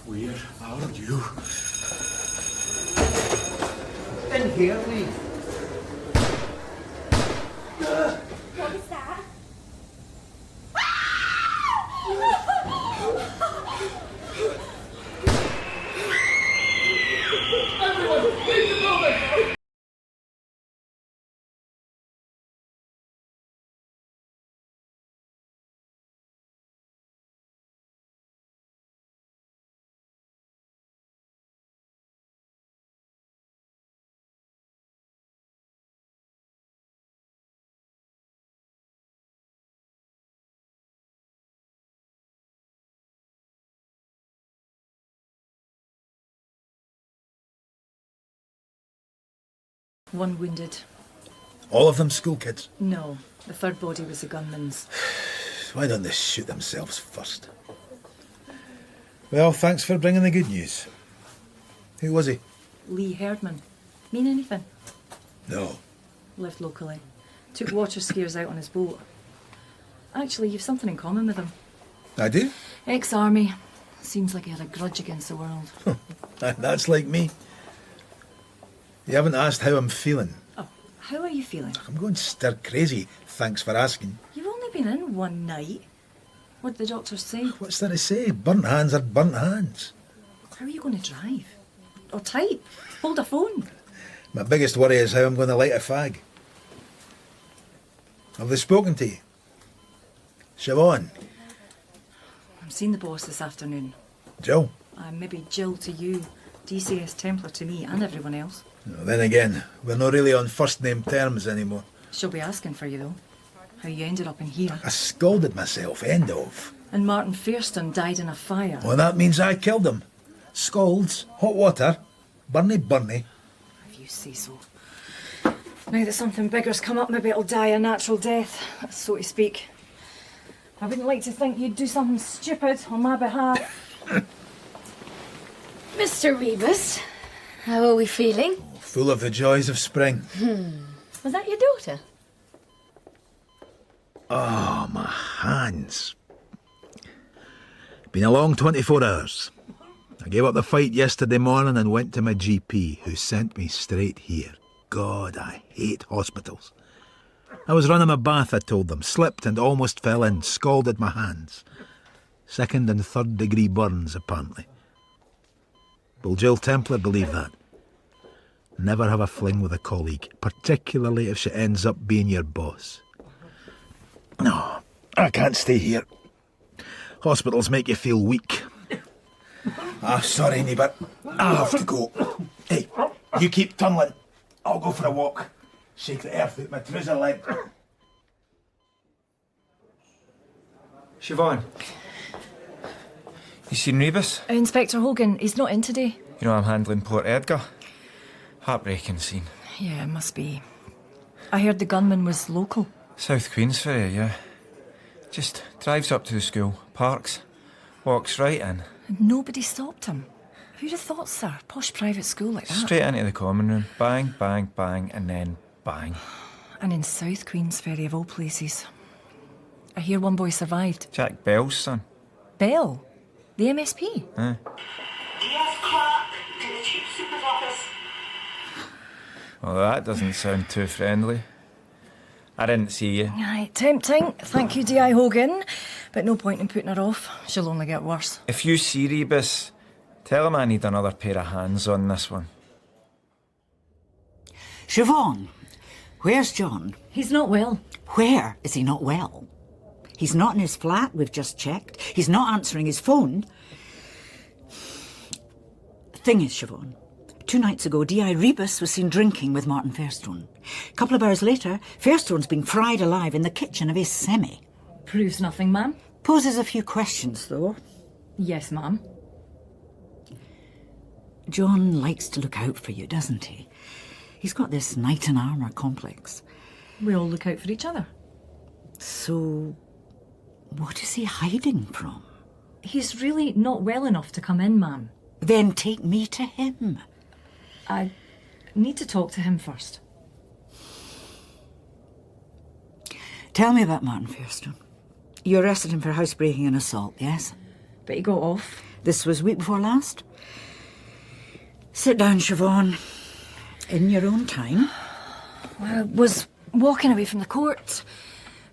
Where are you? In here, Lee. What was that? Everyone, leave the building! One wounded. All of them school kids? No, the third body was a gunman's. Why don't they shoot themselves first? Well, thanks for bringing the good news. Who was he? Lee Herdman. Mean anything? No. Lived locally. Took water skiers out on his boat. Actually, you've something in common with him. I do? Ex-army. Seems like he had a grudge against the world. That's like me. You haven't asked how I'm feeling. Oh, how are you feeling? I'm going stir crazy, thanks for asking. You've only been in one night. What did the doctors say? What's there to say? Burnt hands are burnt hands. How are you going to drive? Or type? Hold a phone? My biggest worry is how I'm going to light a fag. Have they spoken to you? Siobhan? I'm seeing the boss this afternoon. Jill? I'm maybe Jill to you, DCS Templar to me and everyone else. No, then again, we're not really on first name terms anymore. She'll be asking for you though. How you ended up in here. I scalded myself, end of. And Martin Fairston died in a fire. Well, that means I killed him. Scalds, hot water, burny. If you say so. Now that something bigger's come up, maybe it'll die a natural death, so to speak. I wouldn't like to think you'd do something stupid on my behalf. Mr. Rebus, how are we feeling? Full of the joys of spring. Was that your daughter? Oh, my hands. Been a long 24 hours. I gave up the fight yesterday morning and went to my GP, who sent me straight here. God, I hate hospitals. I was running my bath, I told them, slipped and almost fell in, scalded my hands. 2nd and 3rd degree burns, apparently. Will Jill Templar believe that? Never have a fling with a colleague, particularly if she ends up being your boss. No, I can't stay here. Hospitals make you feel weak. Sorry, neighbour. I have to go. Hey, you keep tunnelling. I'll go for a walk. Shake the earth out my trouser leg. Siobhan, you seen Rebus? Inspector Hogan, he's not in today. You know I'm handling Port Edgar. Heartbreaking scene. Yeah, it must be. I heard the gunman was local. South Queensferry, yeah. Just drives up to the school, parks, walks right in. And nobody stopped him. Who'd have thought, sir? Posh private school like that. Straight into the common room. Bang, bang, bang, and then bang. And in South Queensferry of all places. I hear one boy survived. Jack Bell's son. Bell? The MSP? Yes, Clark, to the Chief Super's office. Well, that doesn't sound too friendly. I didn't see you. Aye, tempting. Thank you, D.I. Hogan. But no point in putting her off. She'll only get worse. If you see Rebus, tell him I need another pair of hands on this one. Siobhan, where's John? He's not well. Where is he not well? He's not in his flat, we've just checked. He's not answering his phone. Thing is, Siobhan, 2 nights ago, D.I. Rebus was seen drinking with Martin Fairstone. A couple of hours later, Fairstone's been fried alive in the kitchen of his semi. Proves nothing, ma'am. Poses a few questions, though. Yes, ma'am. John likes to look out for you, doesn't he? He's got this knight in armour complex. We all look out for each other. So, what is he hiding from? He's really not well enough to come in, ma'am. Then take me to him. I need to talk to him first. Tell me about Martin Fairstone. You arrested him for housebreaking and assault, yes? but he got off. This was week before last. Sit down, Siobhan. In your own time. I was walking away from the court.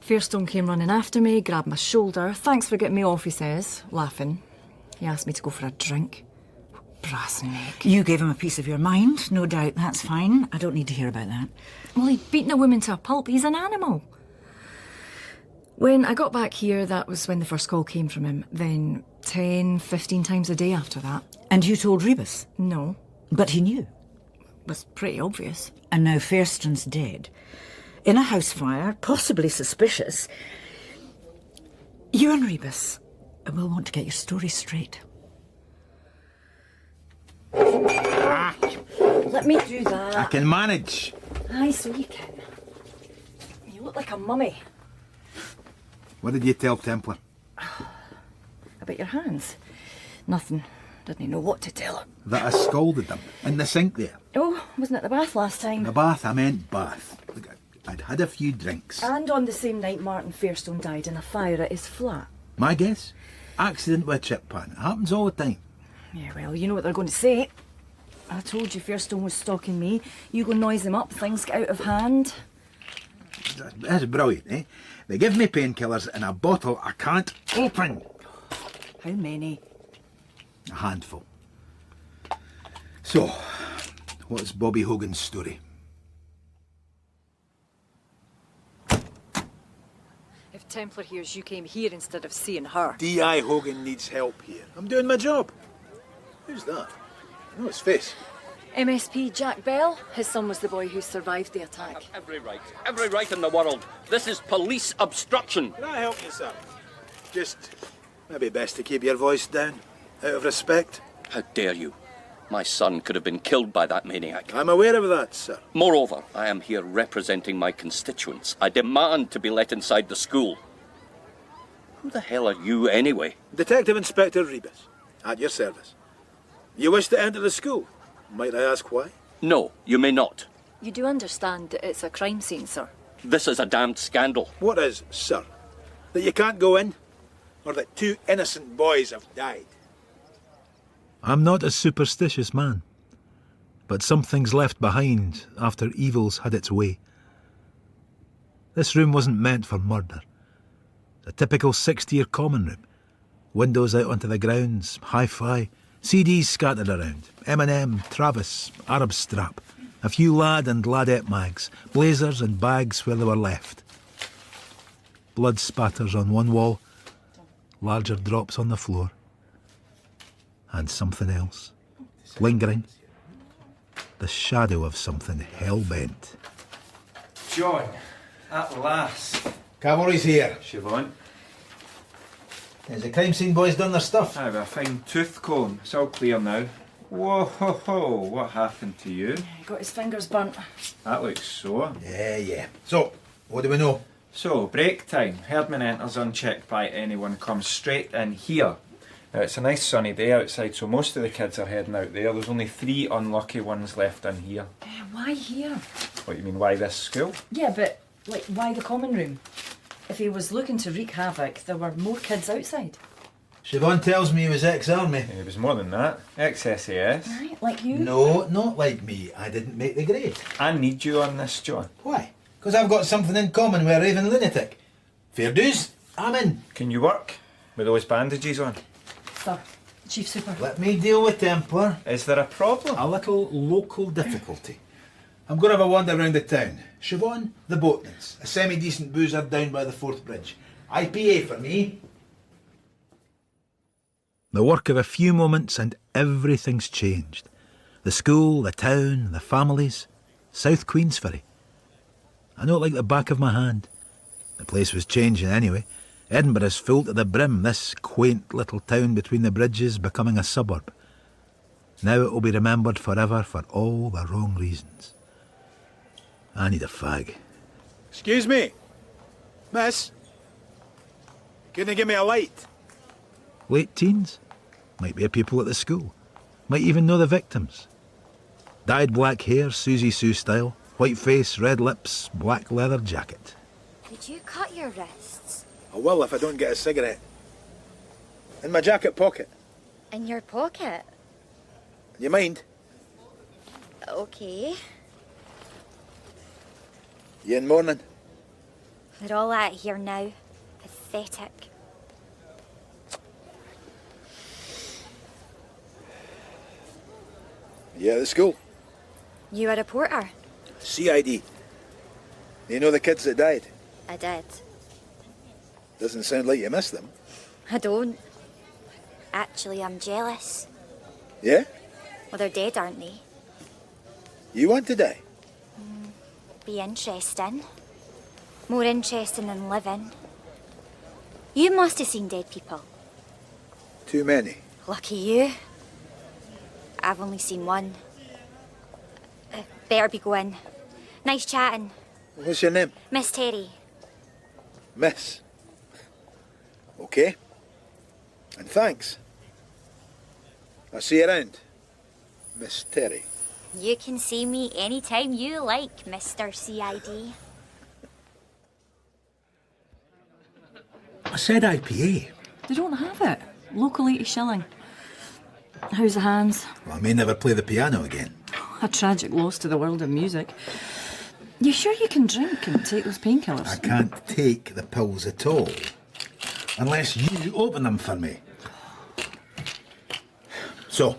Fairstone came running after me, grabbed my shoulder. Thanks for getting me off, he says, laughing. He asked me to go for a drink. Brass neck. You gave him a piece of your mind, no doubt. That's fine. I don't need to hear about that. Well, he'd beaten a woman to a pulp. He's an animal. When I got back here, that was when the first call came from him. Then 10, 15 times a day after that. And you told Rebus? No. But he knew. Was pretty obvious. And now Fairstone's dead. In a house fire, possibly suspicious. You and Rebus will want to get your story straight. Let me do that. I can manage. Aye, so you can. You look like a mummy. What did you tell Templar? About your hands. Nothing. Didn't know what to tell her. That I scalded them in the sink there. Oh, wasn't at the bath last time. The bath, I meant bath. Look, I'd had a few drinks. And on the same night Martin Fairstone died in a fire at his flat. My guess? Accident with a chip pan. It happens all the time. Yeah, well, you know what they're going to say. I told you Fairstone was stalking me. You go noise him up, things get out of hand. That's brilliant, eh? They give me painkillers in a bottle I can't open. How many? A handful. So, what's Bobby Hogan's story? If Templar hears you came here instead of seeing her. D.I. Hogan needs help here. I'm doing my job. Who's that? I know his face. MSP Jack Bell. His son was the boy who survived the attack. Every right in the world. This is police obstruction. Can I help you, sir? Just, maybe best to keep your voice down, out of respect. How dare you? My son could have been killed by that maniac. I'm aware of that, sir. Moreover, I am here representing my constituents. I demand to be let inside the school. Who the hell are you, anyway? Detective Inspector Rebus, at your service. You wish to enter the school? Might I ask why? No, you may not. You do understand that it's a crime scene, sir? This is a damned scandal. What is, sir? That you can't go in? Or that 2 innocent boys have died? I'm not a superstitious man, but something's left behind after evil's had its way. This room wasn't meant for murder. A typical 6-tier common room. Windows out onto the grounds, hi-fi, CDs scattered around, M&M, Travis, Arab Strap, a few lad and ladette mags, blazers and bags where they were left. Blood spatters on one wall, larger drops on the floor. And something else, lingering. The shadow of something hell-bent. John, at last. Cavalry's here. Siobhan. Has the crime scene boys done their stuff? I have a fine tooth comb. It's all clear now. Whoa, ho, ho. What happened to you? He got his fingers burnt. That looks sore. Yeah. So, what do we know? So, break time. Herdman enters unchecked by anyone. Comes straight in here. Now, it's a nice sunny day outside, so most of the kids are heading out there. There's only 3 unlucky ones left in here. Why here? What, you mean, why this school? Yeah, but, like, why the common room? If he was looking to wreak havoc, there were more kids outside. Siobhan tells me he was ex-army. It was more than that. Ex-SAS. Right, like you? No, not like me. I didn't make the grade. I need you on this, John. Why? Because I've got something in common with a raving lunatic. Fair dues, I'm in. Can you work with those bandages on? Sir, Chief Super. Let me deal with Templar. Is there a problem? A little local difficulty. I'm going to have a wander round the town. Siobhan, the boatman's. A semi-decent boozer down by the Forth Bridge. IPA for me. The work of a few moments and everything's changed. The school, the town, the families. South Queensferry. I know it like the back of my hand. The place was changing anyway. Edinburgh's full to the brim, this quaint little town between the bridges becoming a suburb. Now it will be remembered forever for all the wrong reasons. I need a fag. Excuse me, miss. Can you give me a light? Late teens? Might be a pupil at the school. Might even know the victims. Dyed black hair, Susie Sue style. White face, red lips, black leather jacket. Did you cut your wrists? I will if I don't get a cigarette. In my jacket pocket. In your pocket? You mind? Okay. You in mourning? They're all out here now. Pathetic. You at the school? You a reporter? CID. You know the kids that died? I did. Doesn't sound like you miss them. I don't. Actually, I'm jealous. Yeah? Well, they're dead, aren't they? You want to die? Be interesting. More interesting than living. You must have seen dead people. Too many. Lucky you. I've only seen one. Better be going. Nice chatting. What's your name? Miss Terry. Miss. Okay. And thanks. I'll see you around, Miss Terry. You can see me anytime you like, Mr. CID. I said IPA. They don't have it. Local 80 shilling. How's the hands? Well, I may never play the piano again. A tragic loss to the world of music. You sure you can drink and take those painkillers? I can't take the pills at all. Unless you open them for me. So,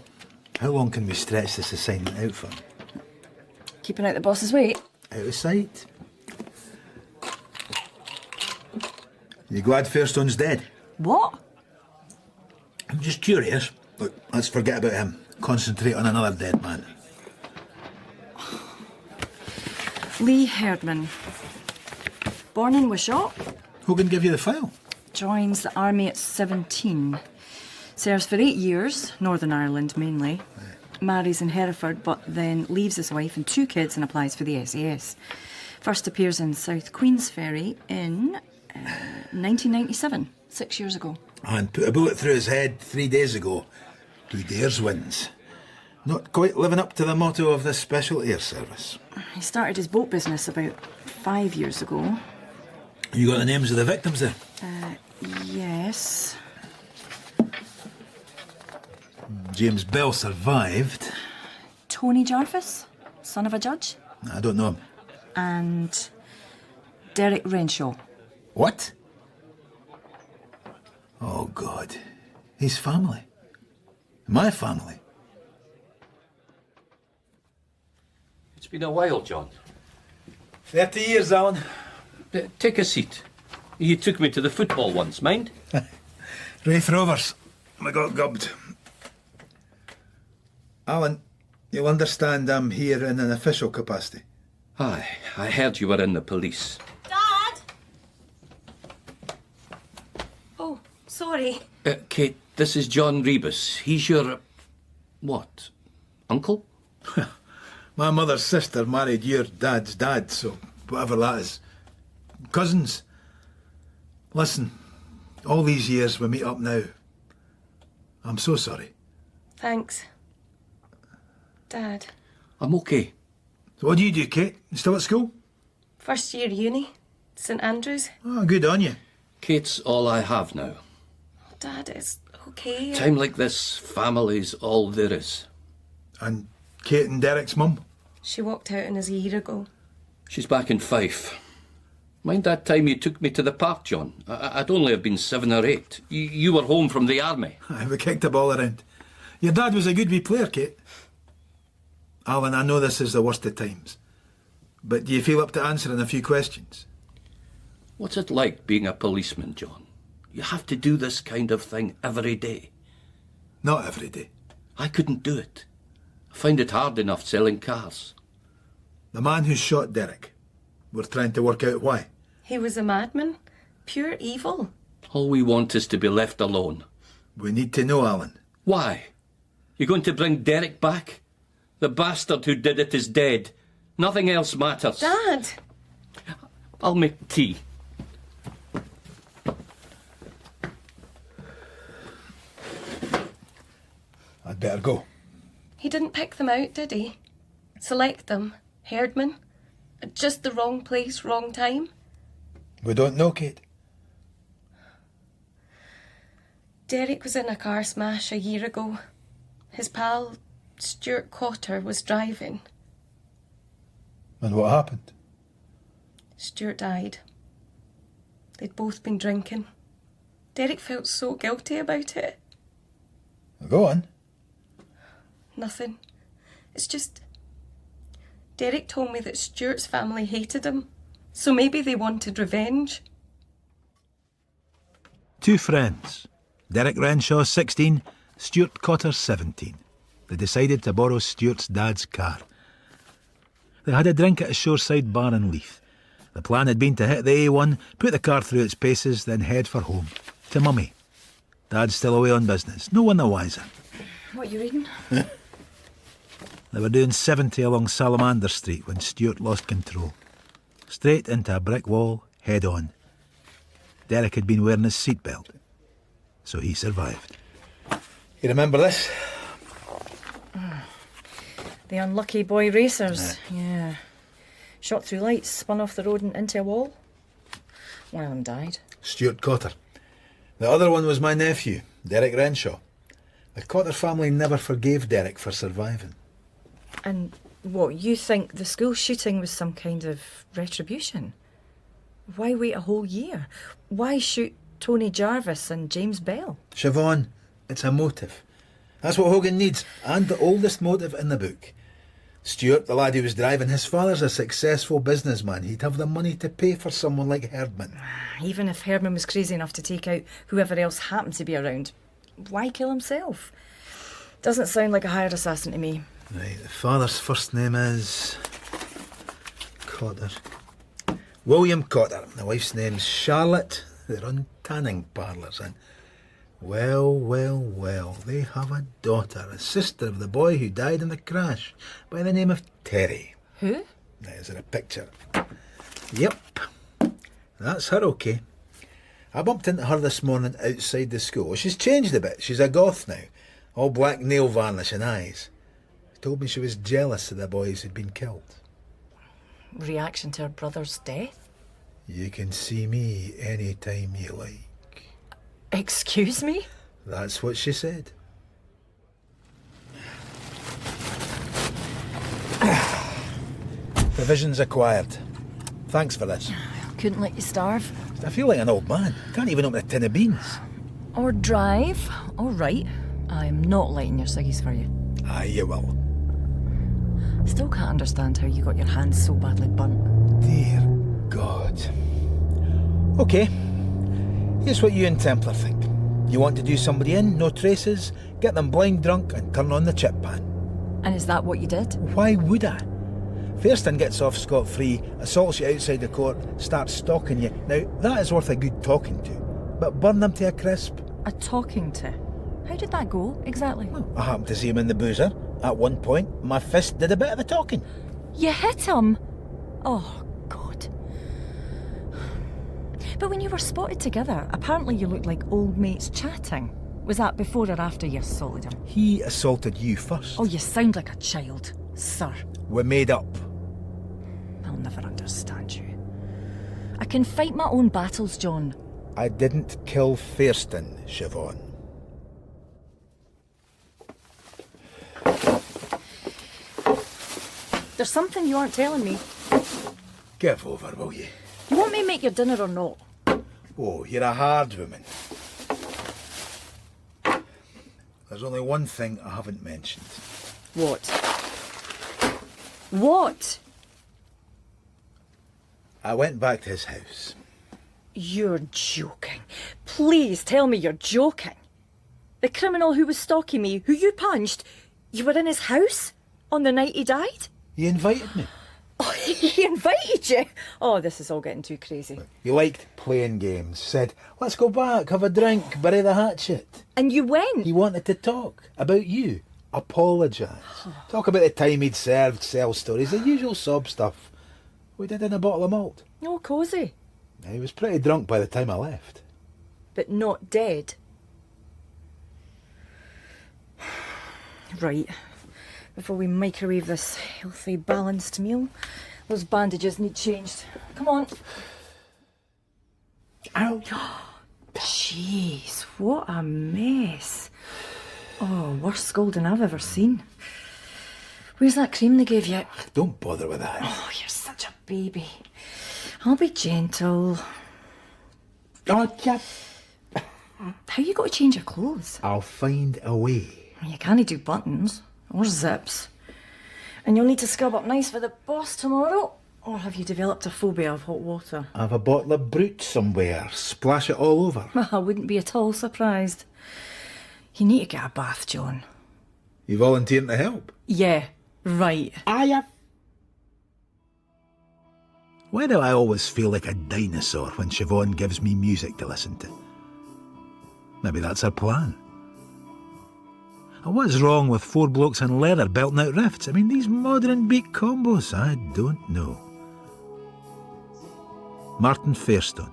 how long can we stretch this assignment out for? Keeping out the boss's way. Out of sight. You glad Fairstone's dead? What? I'm just curious. Look, let's forget about him. Concentrate on another dead man. Lee Herdman. Born in Wishaw. Who can give you the file? Joins the army at 17. Serves for 8 years, Northern Ireland mainly. Marries in Hereford, but then leaves his wife and 2 kids and applies for the SAS. First appears in South Queensferry in 1997, 6 years ago. And put a bullet through his head 3 days ago. Who dares wins. Not quite living up to the motto of the Special Air Service. He started his boat business about 5 years ago. You got the names of the victims there? Yes. James Bell survived. Tony Jarvis, son of a judge. I don't know him. And Derek Renshaw. What? Oh, God. His family. My family. It's been a while, John. 30 years, Alan. Take a seat. You took me to the football once, mind? Wraith Rovers. I got gubbed. Alan, you'll understand I'm here in an official capacity. Aye, I heard you were in the police. Dad! Oh, sorry. Kate, this is John Rebus. He's your... what? Uncle? My mother's sister married your dad's dad, so whatever that is. Cousins. Listen, all these years we meet up now. I'm so sorry. Thanks. Dad. I'm okay. So what do you do, Kate? You still at school? First year uni. St Andrews. Oh, good on you. Kate's all I have now. Dad, it's okay. Time like this, family's all there is. And Kate and Derek's mum? She walked out on us a year ago. She's back in Fife. Mind that time you took me to the park, John? I'd only have been 7 or 8. You were home from the army. We kicked the ball around. Your dad was a good wee player, Kate. Alan, I know this is the worst of times, but do you feel up to answering a few questions? What's it like being a policeman, John? You have to do this kind of thing every day. Not every day. I couldn't do it. I find it hard enough selling cars. The man who shot Derek, we're trying to work out why. He was a madman. Pure evil. All we want is to be left alone. We need to know, Alan. Why? You going to bring Derek back? The bastard who did it is dead. Nothing else matters. Dad! I'll make tea. I'd better go. He didn't pick them out, did he? Select them. Herdman. At just the wrong place, wrong time. We don't know, Kate. Derek was in a car smash a year ago. His pal, Stuart Cotter, was driving. And what happened? Stuart died. They'd both been drinking. Derek felt so guilty about it. Go on. Nothing. It's just... Derek told me that Stuart's family hated him, so maybe they wanted revenge. Two friends. Derek Renshaw, 16, Stuart Cotter, 17. They decided to borrow Stuart's dad's car. They had a drink at a shoreside bar in Leith. The plan had been to hit the A1, put the car through its paces, then head for home. To Mummy. Dad's still away on business. No one the wiser. What are you reading? They were doing 70 along Salamander Street when Stuart lost control. Straight into a brick wall, head on. Derek had been wearing his seatbelt, so he survived. You remember this? The unlucky boy racers. Yeah. Shot through lights, spun off the road and into a wall. One of them died. Stuart Cotter. The other one was my nephew, Derek Renshaw. The Cotter family never forgave Derek for surviving. And what, you think the school shooting was some kind of retribution? Why wait a whole year? Why shoot Tony Jarvis and James Bell? Siobhan, it's a motive. That's what Hogan needs, and the oldest motive in the book. Stuart, the lad who was driving, his father's a successful businessman. He'd have the money to pay for someone like Herdman. Even if Herdman was crazy enough to take out whoever else happened to be around, why kill himself? Doesn't sound like a hired assassin to me. Right, the father's first name is... Cotter. William Cotter. The wife's name's Charlotte. They run tanning parlours and... Well, they have a daughter, a sister of the boy who died in the crash, by the name of Terry. Who? There's a picture. Yep, that's her, okay. I bumped into her this morning outside the school. She's changed a bit. She's a goth now. All black nail varnish and eyes. She told me she was jealous of the boys who'd been killed. Reaction to her brother's death? You can see me any time you like. Excuse me? That's what she said. Provisions acquired. Thanks for this. Couldn't let you starve. I feel like an old man. Can't even open a tin of beans. Or drive. All right. I'm not lighting your ciggies for you. Aye, you will. Still can't understand how you got your hands so badly burnt. Dear God. Okay. Here's what you and Templar think. You want to do somebody in, no traces, get them blind drunk and turn on the chip pan. And is that what you did? Why would I? Fairston gets off scot-free, assaults you outside the court, starts stalking you. Now, that is worth a good talking to. But burn them to a crisp. A talking to? How did that go, exactly? Well, I happened to see him in the boozer. At one point, my fist did a bit of the talking. You hit him? Oh, God. But when you were spotted together, apparently you looked like old mates chatting. Was that before or after you assaulted him? He assaulted you first. Oh, you sound like a child, sir. We made up. I'll never understand you. I can fight my own battles, John. I didn't kill Fairston, Siobhan. There's something you aren't telling me. Give over, will you? You want me to make your dinner or not? Oh, you're a hard woman. There's only one thing I haven't mentioned. What? What? I went back to his house. You're joking. Please tell me you're joking. The criminal who was stalking me, who you punched, you were in his house on the night he died? He invited me. Oh, he invited you? Oh, this is all getting too crazy. He liked playing games. Said, let's go back, have a drink, bury the hatchet. And you went? He wanted to talk about you. Apologise. Talk about the time he'd served, sell stories, the usual sob stuff. We did in a bottle of malt. Oh, cosy. He was pretty drunk by the time I left. But not dead. Right. Before we microwave this healthy, balanced meal, those bandages need changed. Come on. Ow. Jeez, what a mess. Oh, worst scolding I've ever seen. Where's that cream they gave you? Don't bother with that. Oh, you're such a baby. I'll be gentle. Oh, yeah. How you got to change your clothes? I'll find a way. You can't do buttons or zips. And you'll need to scrub up nice for the boss tomorrow. Or have you developed a phobia of hot water? I've a bottle of Brut somewhere. Splash it all over. I wouldn't be at all surprised. You need to get a bath, John. You volunteering to help? Yeah, right. Why do I always feel like a dinosaur when Siobhan gives me music to listen to? Maybe that's her plan. And what's wrong with four blokes in leather belting out riffs? I mean, these modern beat combos, I don't know. Martin Fairstone.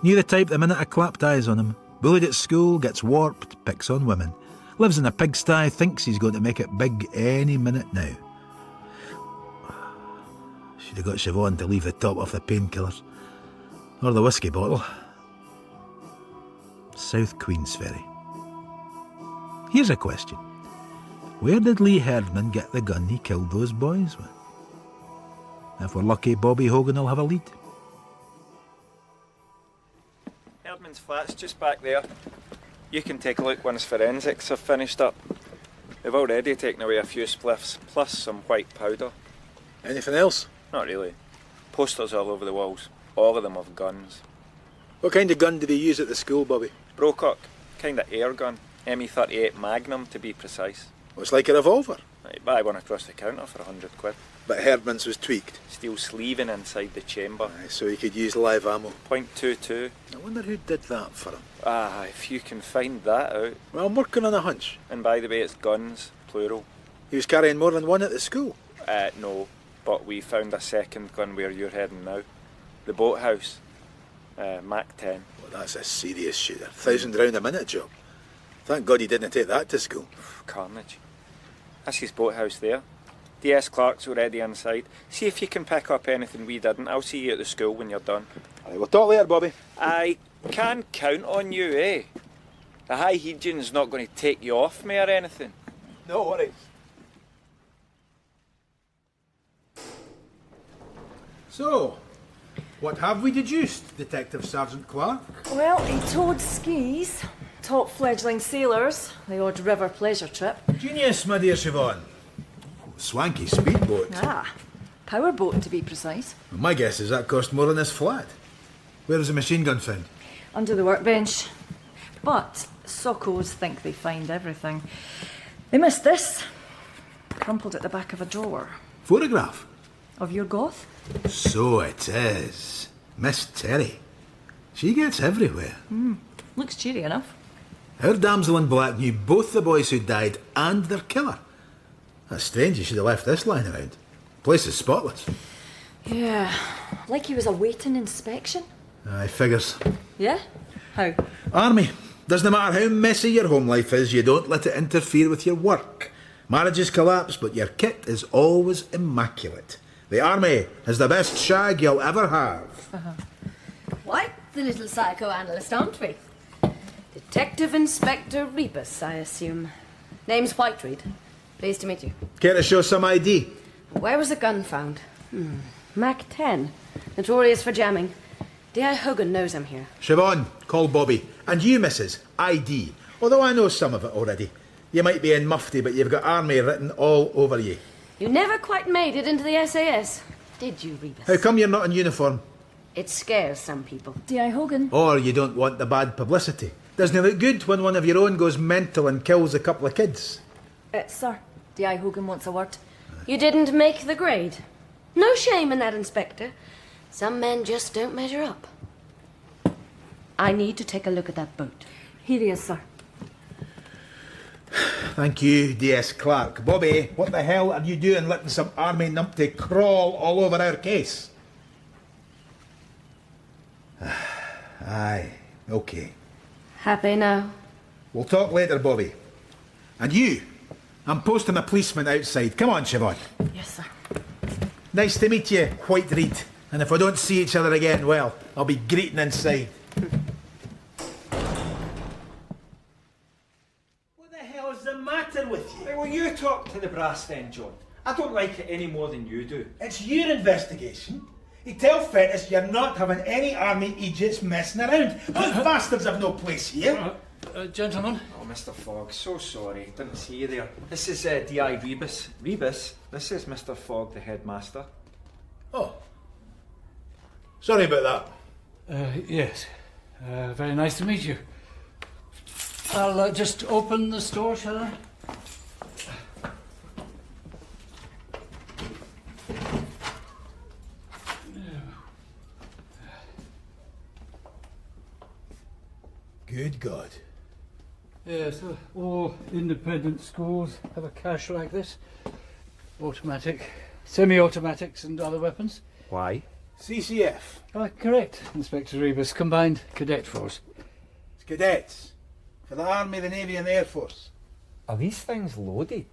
Knew the type the minute I clapped eyes on him. Bullied at school, gets warped, picks on women. Lives in a pigsty, thinks he's going to make it big any minute now. Should have got Siobhan to leave the top off the painkillers. Or the whiskey bottle. South Queensferry. Here's a question. Where did Lee Herdman get the gun he killed those boys with? If we're lucky, Bobby Hogan will have a lead. Herdman's flat's just back there. You can take a look once forensics have finished up. They've already taken away a few spliffs, plus some white powder. Anything else? Not really. Posters all over the walls. All of them have guns. What kind of gun did they use at the school, Bobby? Brocock. Kind of air gun. ME38 Magnum, to be precise. Well, it's like a revolver. I buy one across the counter for £100. But Herdman's was tweaked. Steel sleeving inside the chamber. Aye, so he could use live ammo. .22. I wonder who did that for him. Ah, if you can find that out. Well, I'm working on a hunch. And by the way, it's guns, plural. He was carrying more than one at the school? No, but we found a second gun where you're heading now. The boathouse. Mac 10. Well, that's a serious shooter. 1,000 round a minute job. Thank God he didn't take that to school. Carnage. That's his boathouse there. DS Clark's already inside. See if you can pick up anything we didn't. I'll see you at the school when you're done. Aye, we'll talk later, Bobby. I can count on you, eh? The High Hegian's not going to take you off me or anything. No worries. So, what have we deduced, Detective Sergeant Clark? Well, he towed skis, top fledgling sailors, the odd river pleasure trip. Genius, my dear Siobhan. Swanky speedboat. Ah, powerboat to be precise. Well, my guess is that cost more than this flat. Where was the machine gun found? Under the workbench. But Sockos think they find everything. They missed this. Crumpled at the back of a drawer. Photograph? Of your goth? So it is. Miss Terry. She gets everywhere. Looks cheery enough. Our damsel in black knew both the boys who died and their killer. That's strange you should have left this lying around. Place is spotless. Yeah, like he was awaiting inspection. Aye, figures. Yeah? How? Army. Doesn't matter how messy your home life is, you don't let it interfere with your work. Marriages collapse, but your kit is always immaculate. The Army is the best shag you'll ever have. Quite the little psychoanalyst, aren't we? Detective Inspector Rebus, I assume. Name's Whiteread. Pleased to meet you. Care to show some ID? Where was the gun found? Mac 10. Notorious for jamming. D.I. Hogan knows I'm here. Siobhan, call Bobby. And you, Mrs. ID. Although I know some of it already. You might be in mufti, but you've got Army written all over you. You never quite made it into the SAS, did you, Rebus? How come you're not in uniform? It scares some people. D.I. Hogan. Or you don't want the bad publicity. Doesn't it look good when one of your own goes mental and kills a couple of kids? Sir, D.I. Hogan wants a word. You didn't make the grade. No shame in that, Inspector. Some men just don't measure up. I need to take a look at that boat. Here he is, sir. Thank you, D.S. Clark. Bobby, what the hell are you doing letting some Army numpty crawl all over our case? Aye, okay. Happy now? We'll talk later, Bobby. And you, I'm posting a policeman outside. Come on, Siobhan. Yes, sir. Nice to meet you, Whiteread. And if we don't see each other again, well, I'll be greeting inside. hell's the matter with you? Well, you talk to the brass then, John. I don't like it any more than you do. It's your investigation. You tell Fettis you're not having any army idiots messing around. Those bastards have no place here. Gentlemen. Oh, Mr. Fogg, so sorry. Didn't see you there. This is D.I. Rebus. Rebus, this is Mr. Fogg, the headmaster. Oh. Sorry about that. Yes. Very nice to meet you. I'll just open the store, shall I? Good God. Yes, all independent schools have a cache like this. Automatic, semi-automatics and other weapons. Why? CCF. Correct, Inspector Rebus. Combined Cadet Force. It's cadets. For the Army, the Navy and the Air Force. Are these things loaded?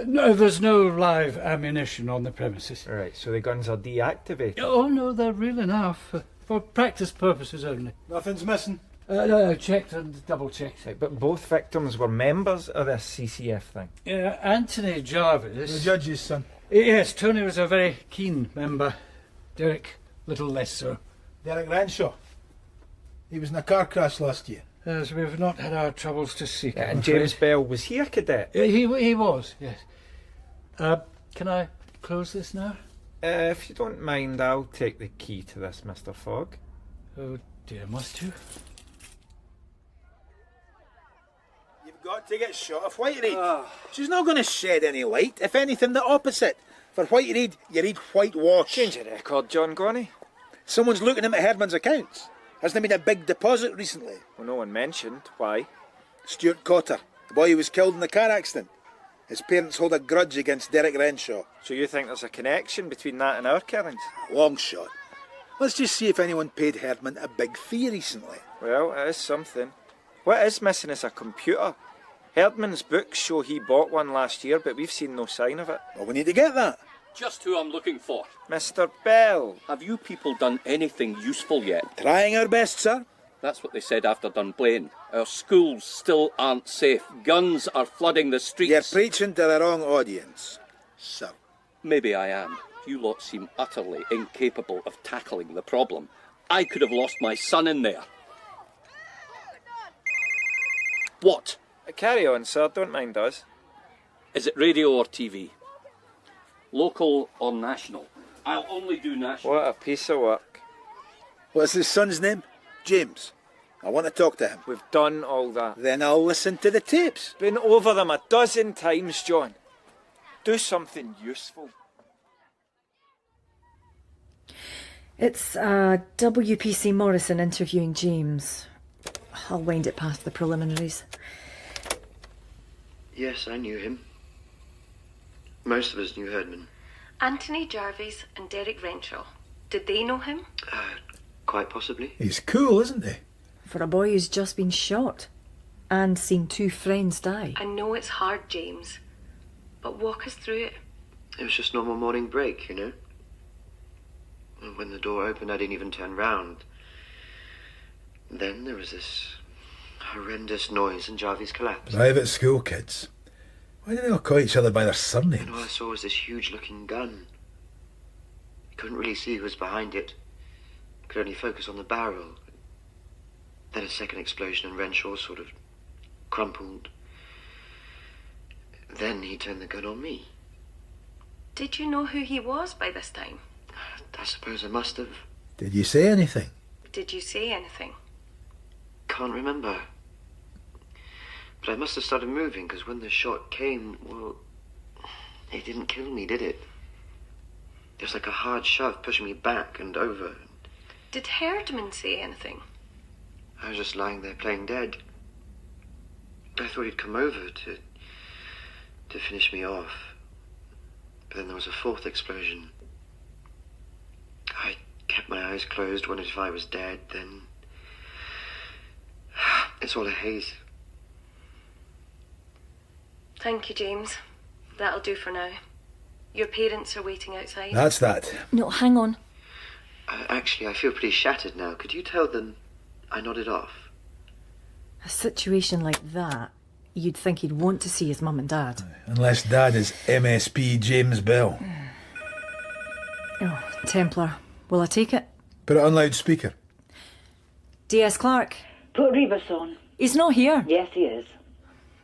No, there's no live ammunition on the premises. Right, so the guns are deactivated. Oh, no, they're real enough. For practice purposes only. Nothing's missing. No, checked and double-checked. Right, but both victims were members of this CCF thing. Anthony Jarvis... The judge's son. Yes, Tony was a very keen member. Derek, little less so. Derek Renshaw. He was in a car crash last year. Yes, we've not had our troubles to seek. I'm And James afraid. Bell, was he a cadet? He was, yes. Can I close this now? If you don't mind, I'll take the key to this, Mr. Fogg. Oh dear, must you? You've got to get shot of Whiteread. She's not going to shed any light. If anything, the opposite. For Whiteread, you read whitewash. Change your record, John Gonny. Someone's looking into Herdman's accounts. Hasn't he made a big deposit recently? Well, no one mentioned. Why? Stuart Cotter, the boy who was killed in the car accident. His parents hold a grudge against Derek Renshaw. So you think there's a connection between that and our killings? Long shot. Let's just see if anyone paid Herdman a big fee recently. Well, it is something. What is missing is a computer. Herdman's books show he bought one last year, but we've seen no sign of it. Well, we need to get that. Just who I'm looking for. Mr. Bell. Have you people done anything useful yet? Trying our best, sir. That's what they said after Dunblane. Our schools still aren't safe. Guns are flooding the streets. You're preaching to the wrong audience, sir. Maybe I am. You lot seem utterly incapable of tackling the problem. I could have lost my son in there. What? Carry on, sir. Don't mind us. Is it radio or TV? Local or national? I'll only do national. What a piece of work. What's his son's name? James. I want to talk to him. We've done all that. Then I'll listen to the tapes. Been over them a dozen times, John. Do something useful. It's WPC Morrison interviewing James. I'll wind it past the preliminaries. Yes, I knew him. Most of us knew Herdman. Anthony Jarvis and Derek Renshaw. Did they know him? Quite possibly. He's cool, isn't he? For a boy who's just been shot and seen two friends die. I know it's hard, James, but walk us through it. It was just normal morning break, you know. And when the door opened, I didn't even turn round. Then there was this horrendous noise and Jarvis collapsed. Private school kids. Why do they all call each other by their surnames? And all I saw was this huge-looking gun. Couldn't really see who was behind it. Could only focus on the barrel. Then a second explosion and Renshaw sort of crumpled. Then he turned the gun on me. Did you know who he was by this time? I suppose I must have. Did you say anything? Did you say anything? Can't remember. But I must have started moving, because when the shot came, well, it didn't kill me, did it? It was like a hard shove pushing me back and over. Did Herdman say anything? I was just lying there playing dead. I thought he'd come over to finish me off. But then there was a fourth explosion. I kept my eyes closed, wondered if I was dead, then... It's all a haze. Thank you, James. That'll do for now. Your parents are waiting outside. That's that. No, hang on. Actually, I feel pretty shattered now. Could you tell them I nodded off? A situation like that, You'd think he'd want to see his mum and dad. Unless Dad is MSP James Bell. Oh, Templar. Will I take it? Put it on loudspeaker. D.S. Clark. Put Rebus on. He's not here. Yes, he is.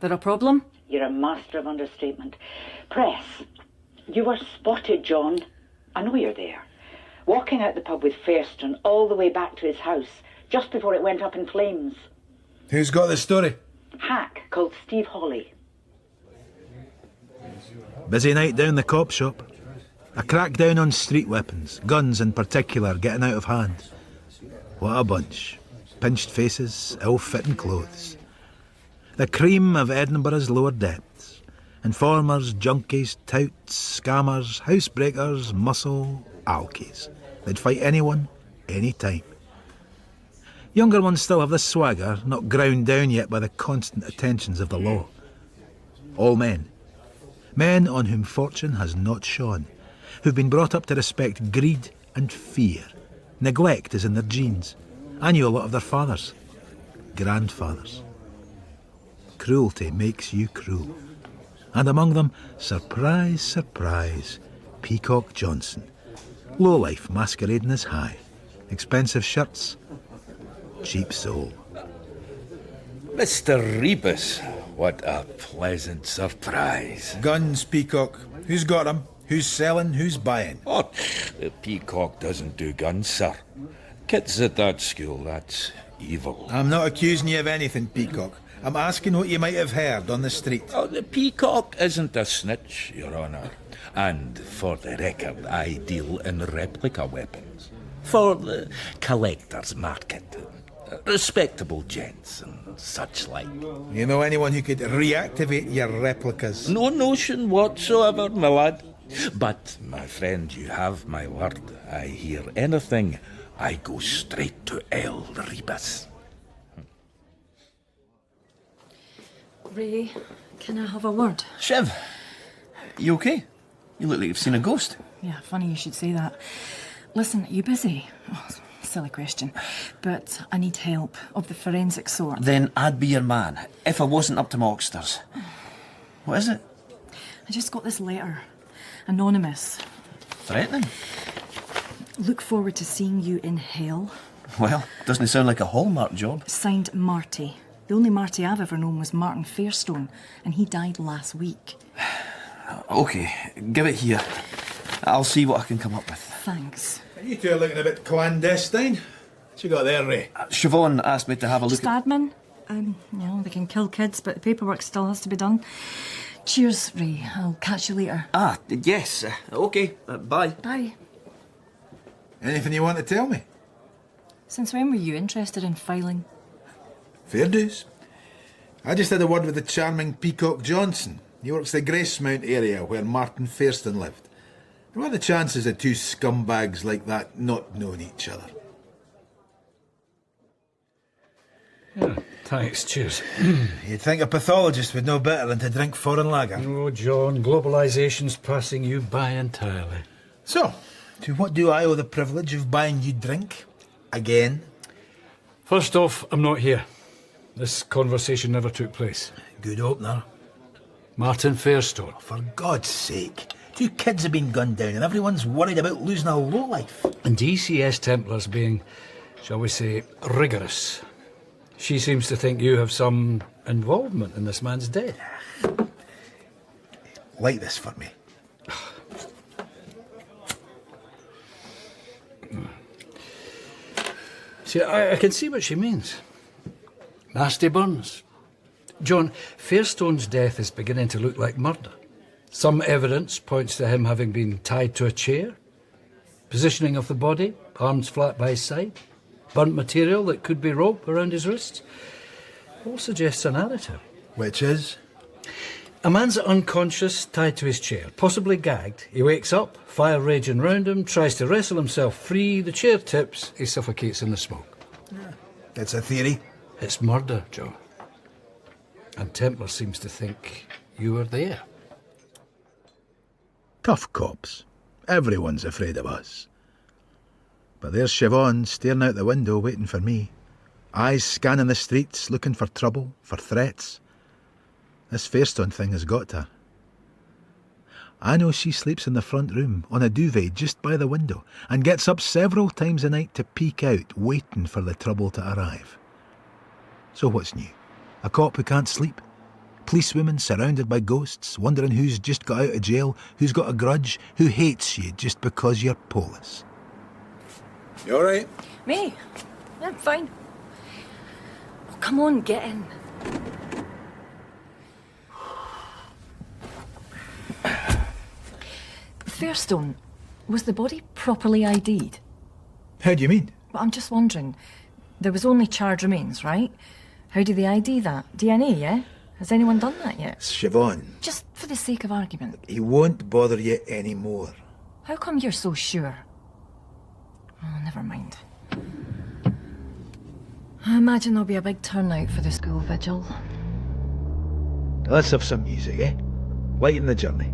There a problem? You're a master of understatement. Press. You were spotted, John. I know you're there. Walking out the pub with Fairstone all the way back to his house, just before it went up in flames. Who's got the story? Hack called Steve Hawley. Busy night down the cop shop. A crackdown on street weapons, guns in particular, getting out of hand. What a bunch. Pinched faces, ill-fitting clothes. The cream of Edinburgh's lower depths. Informers, junkies, touts, scammers, housebreakers, muscle, alkies. They'd fight anyone, any time. Younger ones still have the swagger, not ground down yet by the constant attentions of the law. All men. Men on whom fortune has not shone, who've been brought up to respect greed and fear. Neglect is in their genes. I knew a lot of their fathers, grandfathers. Cruelty makes you cruel. And among them, surprise, surprise, Peacock Johnson. Lowlife masquerading as high. Expensive shirts, cheap soul. Mr. Rebus, what a pleasant surprise. Guns, Peacock. Who's got them? Who's selling? Who's buying? Oh, the Peacock doesn't do guns, sir. Kids at that school, that's evil. I'm not accusing you of anything, Peacock. I'm asking what you might have heard on the street. Oh, the Peacock isn't a snitch, Your Honour. And for the record, I deal in replica weapons. For the collector's market. Respectable gents and such like. You know anyone who could reactivate your replicas? No notion whatsoever, my lad. But, my friend, you have my word. I hear anything, I go straight to El Rebus. Ray, can I have a word? Shiv, you okay? You look like you've seen a ghost. Yeah, funny you should say that. Listen, are you busy? Oh, silly question. But I need help, of the forensic sort. Then I'd be your man, if I wasn't up to my oxters. What is it? I just got this letter. Anonymous. Threatening? Look forward to seeing you in hell. Well, doesn't it sound like a Hallmark job? Signed Marty. The only Marty I've ever known was Martin Fairstone, and he died last week. Okay, give it here. I'll see what I can come up with. Thanks. You two are looking a bit clandestine. What you got there, Ray? Siobhan asked me to have a look Just admin. They can kill kids, but the paperwork still has to be done. Cheers, Ray. I'll catch you later. Ah, yes. Okay, bye. Bye. Anything you want to tell me? Since when were you interested in filing? Fair dues. I just had a word with the charming Peacock Johnson. He works the Gracemount area where Martin Fairstone lived. What are the chances of two scumbags like that not knowing each other? Yeah, thanks, cheers. You'd think a pathologist would know better than to drink foreign lager. Oh, John, globalisation's passing you by entirely. So, to what do I owe the privilege of buying you drink? Again? First off, I'm not here. This conversation never took place. Good opener. Martin Fairstone. Oh, for God's sake. 2 kids have been gunned down and everyone's worried about losing a lowlife. And DCS Templars being, shall we say, rigorous. She seems to think you have some involvement in this man's death. Light this for me. See, I can see what she means. Nasty burns. John, Fairstone's death is beginning to look like murder. Some evidence points to him having been tied to a chair. Positioning of the body, arms flat by his side. Burnt material that could be rope around his wrists. All suggests a narrative. Which is? A man's unconscious, tied to his chair, possibly gagged. He wakes up, fire raging round him, tries to wrestle himself free, the chair tips, he suffocates in the smoke. Yeah. That's a theory. It's murder, John. And Templar seems to think you were there. Tough cops. Everyone's afraid of us. But there's Siobhan staring out the window waiting for me. Eyes scanning the streets, looking for trouble, for threats. This Fairstone thing has got to her. I know she sleeps in the front room on a duvet just by the window and gets up several times a night to peek out, waiting for the trouble to arrive. So what's new? A cop who can't sleep? Policewomen surrounded by ghosts, wondering who's just got out of jail, who's got a grudge, who hates you just because you're Polish. You all right? Me? I'm fine. Oh, come on, get in. Fairstone, was the body properly ID'd? How do you mean? Well, I'm just wondering. There was only charred remains, right? How do they ID that? DNA, yeah? Has anyone done that yet? Siobhan. Just for the sake of argument. He won't bother you anymore. How come you're so sure? Oh, never mind. I imagine there'll be a big turnout for the school vigil. Let's have some music, eh? Lighten the journey.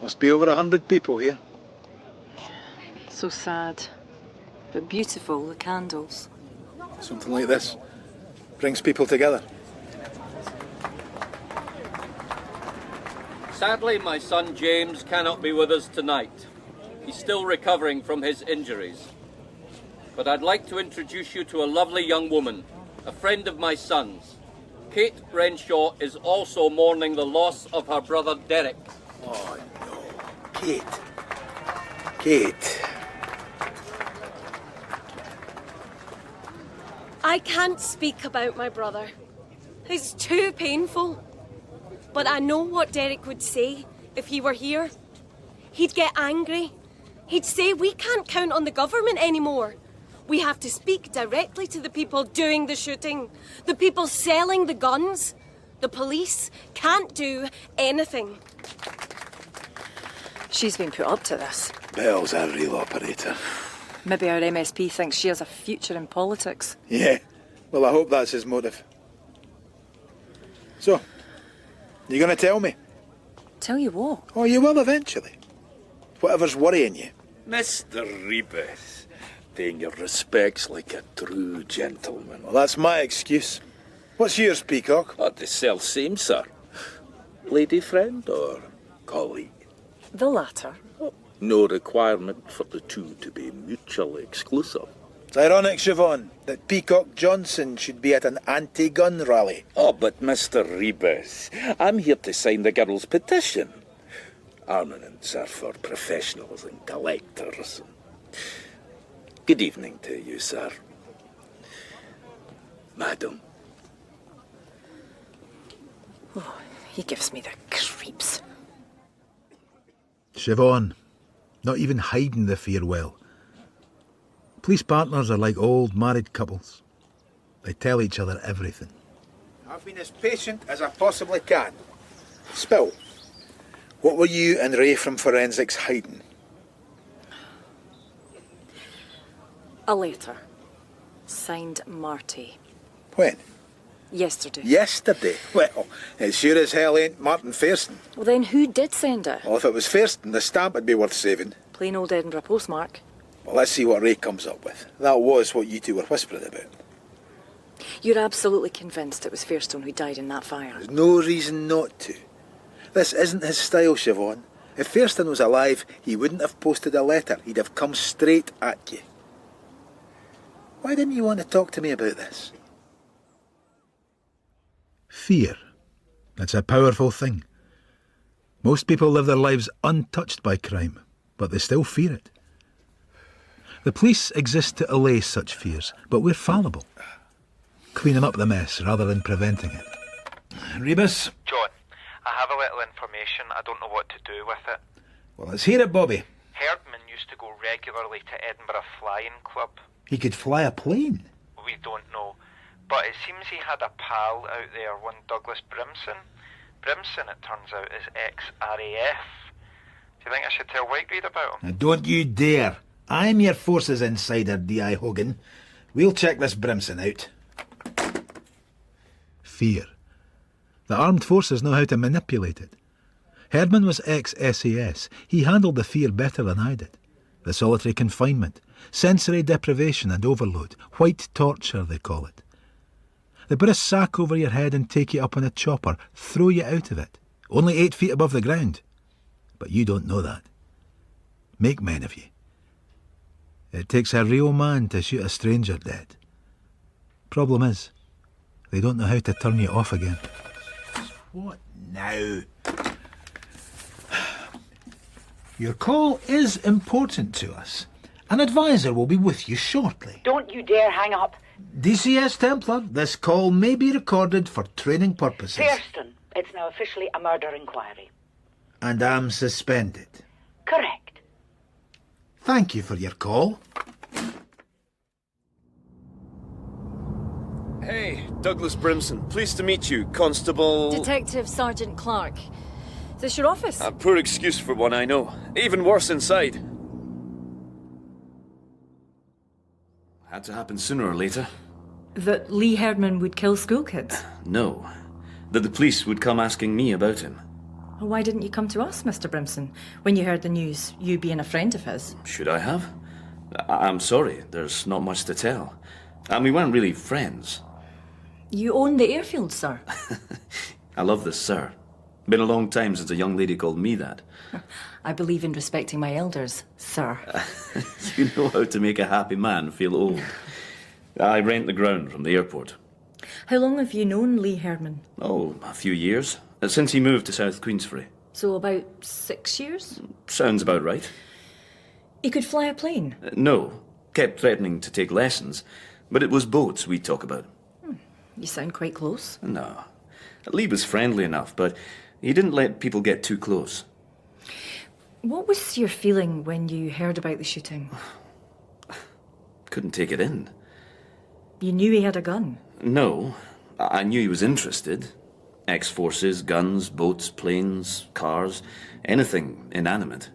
Must be over 100 people here. So sad. But beautiful, the candles. Something like this brings people together. Sadly, my son James cannot be with us tonight. He's still recovering from his injuries. But I'd like to introduce you to a lovely young woman, a friend of my son's. Kate Renshaw is also mourning the loss of her brother Derek. Oh no, Kate. Kate. I can't speak about my brother. It's too painful. But I know what Derek would say if he were here. He'd get angry. He'd say we can't count on the government anymore. We have to speak directly to the people doing the shooting, the people selling the guns. The police can't do anything. She's been put up to this. Belle's a real operator. Maybe our MSP thinks she has a future in politics. Yeah, well, I hope that's his motive. So, you going to tell me? Tell you what? Oh, you will eventually. Whatever's worrying you. Mr. Rebus, paying your respects like a true gentleman. Well, that's my excuse. What's yours, Peacock? Oh, the self-same, sir. Lady friend or colleague? The latter. No requirement for the two to be mutually exclusive. It's ironic, Siobhan, that Peacock Johnson should be at an anti-gun rally. Oh, but Mr. Rebus, I'm here to sign the girl's petition. Armaments are for professionals and collectors. Good evening to you, sir. Madam. Oh, he gives me the creeps. Siobhan, not even hiding the fear well. Police partners are like old married couples. They tell each other everything. I've been as patient as I possibly can. Spill, what were you and Ray from Forensics hiding? A letter. Signed Marty. When? Yesterday. Yesterday? Well, it sure as hell ain't Martin Fairstone. Well, then who did send it? Well, if it was Fairstone, the stamp would be worth saving. Plain old Edinburgh postmark. Well, let's see what Ray comes up with. That was what you two were whispering about. You're absolutely convinced it was Fairstone who died in that fire? There's no reason not to. This isn't his style, Siobhan. If Fairstone was alive, he wouldn't have posted a letter. He'd have come straight at you. Why didn't you want to talk to me about this? Fear. That's a powerful thing. Most people live their lives untouched by crime, but they still fear it. The police exist to allay such fears, but we're fallible. Cleaning up the mess rather than preventing it. Rebus? John, I have a little information. I don't know what to do with it. Well, let's hear it, Bobby. Herdman used to go regularly to Edinburgh Flying Club. He could fly a plane. We don't know. But it seems he had a pal out there, one Douglas Brimson. Brimson, it turns out, is ex-RAF. Do you think I should tell Whiteread about him? Now, don't you dare. I'm your Forces insider, D.I. Hogan. We'll check this Brimson out. Fear. The armed forces know how to manipulate it. Herdman was ex-SAS. He handled the fear better than I did. The solitary confinement, sensory deprivation and overload, white torture they call it. They put a sack over your head and take you up on a chopper, throw you out of it, only 8 feet above the ground. But you don't know that. Make men of you. It takes a real man to shoot a stranger dead. Problem is, they don't know how to turn you off again. What now? Your call is important to us. An advisor will be with you shortly. Don't you dare hang up. DCS Templar, this call may be recorded for training purposes. Thurston, it's now officially a murder inquiry. And I'm suspended. Correct. Thank you for your call. Hey, Douglas Brimson. Pleased to meet you, Constable... Detective Sergeant Clark. Is this your office? A poor excuse for one, I know. Even worse inside. Had to happen sooner or later. That Lee Herdman would kill school kids? No. That the police would come asking me about him. Well, why didn't you come to us, Mr. Brimson, when you heard the news, you being a friend of his? Should I have? I'm sorry, there's not much to tell. And we weren't really friends. You own the airfield, sir. I love this, sir. Been a long time since a young lady called me that. I believe in respecting my elders, sir. You know how to make a happy man feel old. I rent the ground from the airport. How long have you known Lee Herdman? Oh, a few years. Since he moved to South Queensferry. So about 6 years? Sounds about right. He could fly a plane? No. Kept threatening to take lessons. But it was boats we'd talk about. You sound quite close. No. Lee was friendly enough, but he didn't let people get too close. What was your feeling when you heard about the shooting? Couldn't take it in. You knew he had a gun? No. I knew he was interested. Ex-forces, guns, boats, planes, cars, anything inanimate.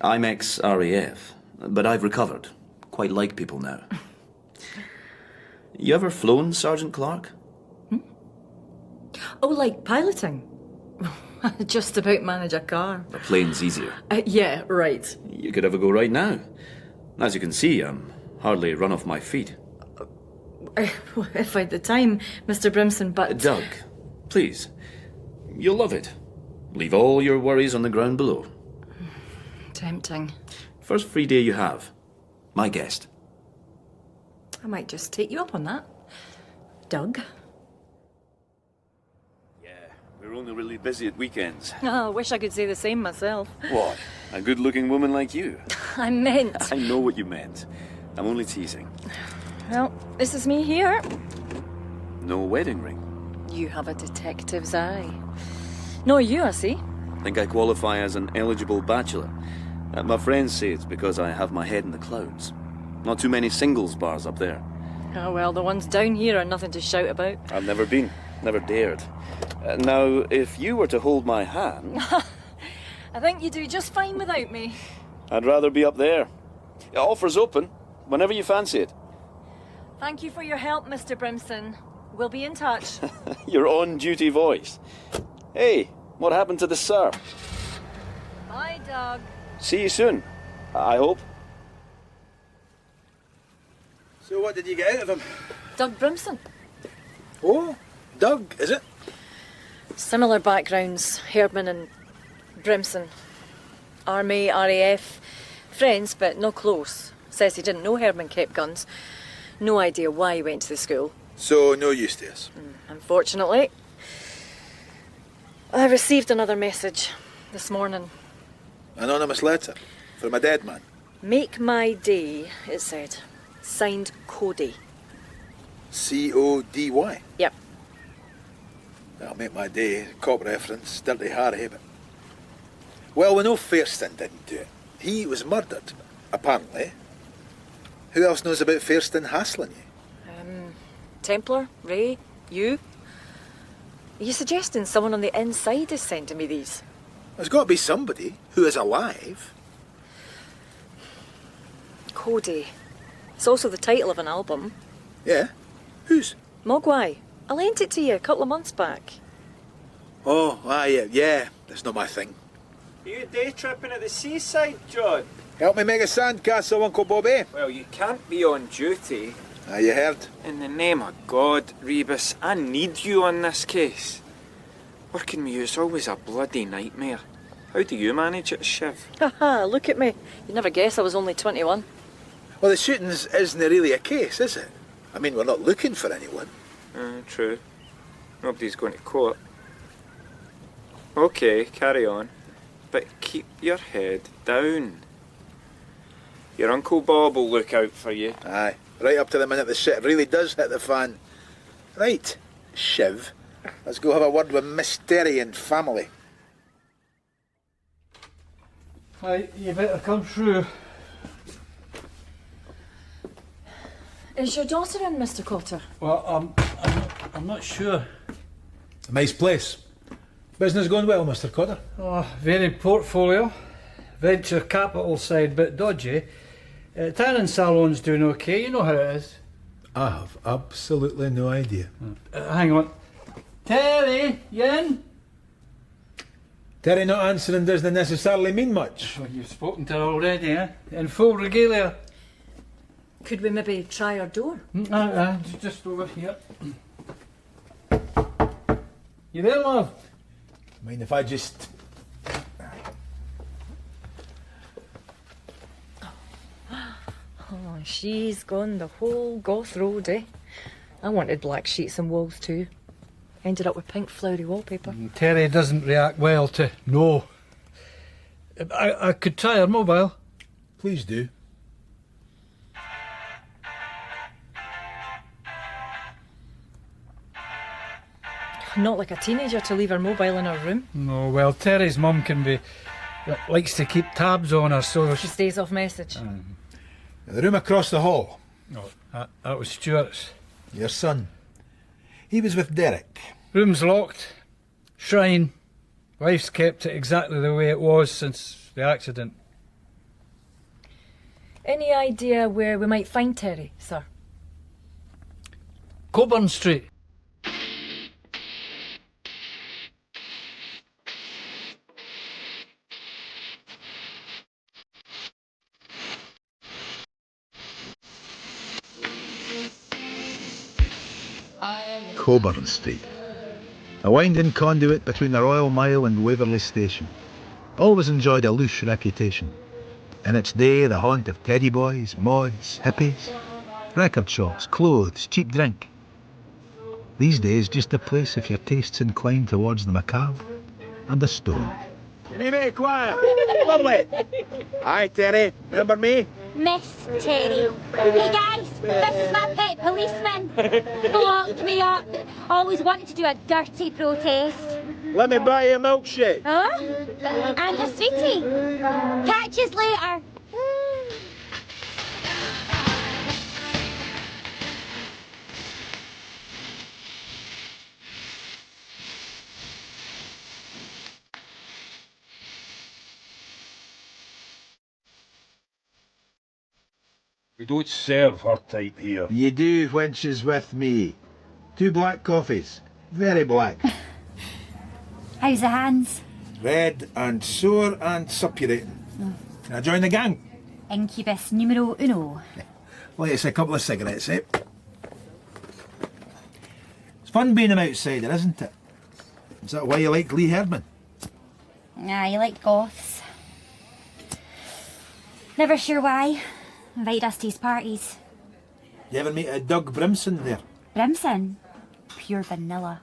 I'm ex-RAF, but I've recovered. Quite like people now. You ever flown, Sergeant Clark? Oh, like piloting? Just about manage a car. A plane's easier. Yeah, right. You could have a go right now. As you can see, I'm hardly run off my feet. If I had the time, Mr. Brimson, but... Doug, please. You'll love it. Leave all your worries on the ground below. Tempting. First free day you have. My guest. I might just take you up on that. Doug? We're only really busy at weekends. Oh, I wish I could say the same myself. What? A good-looking woman like you? I meant... I know what you meant. I'm only teasing. Well, this is me here. No wedding ring. You have a detective's eye. No, you, I see. Think I qualify as an eligible bachelor. My friends say it's because I have my head in the clouds. Not too many singles bars up there. Oh, well, the ones down here are nothing to shout about. I've never been. Never dared. Now, if you were to hold my hand... I think you do just fine without me. I'd rather be up there. Offer's open, whenever you fancy it. Thank you for your help, Mr. Brimson. We'll be in touch. Your on-duty voice. Hey, what happened to the sir? Bye, Doug. See you soon, I hope. So what did you get out of him? Doug Brimson. Oh, Doug, is it? Similar backgrounds, Herdman and Brimson. Army, RAF, friends, but no close. Says he didn't know Herdman kept guns. No idea why he went to the school. So, no use to us? Unfortunately. I received another message this morning. Anonymous letter from a dead man. Make my day, it said. Signed Cody. C-O-D-Y? Yep. That'll make my day. Cop reference, Dirty Harry, but... Well, we know Fairston didn't do it. He was murdered, apparently. Who else knows about Fairston hassling you? Templar, Ray, you. Are you suggesting someone on the inside is sending me these? There's got to be somebody who is alive. Cody. It's also the title of an album. Yeah? Whose? Mogwai. I lent it to you a couple of months back. Oh, yeah. That's not my thing. Are you day tripping at the seaside, John? Help me make a sandcastle, Uncle Bobby. Well, you can't be on duty. You heard? In the name of God, Rebus, I need you on this case. Working with you is always a bloody nightmare. How do you manage it, Shiv? Haha, look at me. You'd never guess I was only 21. Well, the shootings isn't really a case, is it? I mean, we're not looking for anyone. True. Nobody's going to court. Okay, carry on. But keep your head down. Your Uncle Bob will look out for you. Aye, right up to the minute the shit really does hit the fan. Right, Shiv, let's go have a word with Miss Terry and family. Aye, you better come through. Is your daughter in, Mr. Cotter? Well, I'm not sure. A nice place. Business going well, Mr. Cotter? Oh, varied portfolio. Venture capital side bit dodgy. Tanning salon's doing okay, you know how it is. I have absolutely no idea. Hang on. Terry, you in? Terry not answering doesn't necessarily mean much. Well, you've spoken to her already, eh? In full regalia. Could we maybe try her door? Just over here. You there, love? Mind if I just... Oh, she's gone the whole goth road, eh? I wanted black sheets and walls too. Ended up with pink flowery wallpaper. Terry doesn't react well to no. I could try her mobile. Please do. Not like a teenager to leave her mobile in her room. No, well, Terry's mum can be... likes to keep tabs on her, so... She stays off message. The room across the hall. Oh, that was Stuart's. Your son. He was with Derek. Room's locked. Shrine. Wife's kept it exactly the way it was since the accident. Any idea where we might find Terry, sir? Coburn Street. Coburn Street. A winding conduit between the Royal Mile and Waverley Station. Always enjoyed a louche reputation. In its day, the haunt of teddy boys, mods, hippies, record shops, clothes, cheap drink. These days, just a place if your taste's inclined towards the macabre and the stone. Anyway, quiet. Lovely. Hi, Terry. Remember me? Miss Terry. Hey guys, this is my pet policeman. Locked me up. Always wanted to do a dirty protest. Let me buy you a milkshake. Huh? And a sweetie. Catch yous later. We don't serve her type here. You do when she's with me. 2 black coffees. Very black. How's the hands? Red and sore and suppurating. Can I join the gang? Incubus numero uno. Light us a couple of cigarettes, eh? It's fun being an outsider, isn't it? Is that why you like Lee Herdman? Ah, you like goths. Never sure why. Invite us to his parties. You ever meet a Doug Brimson there? Brimson? Pure vanilla.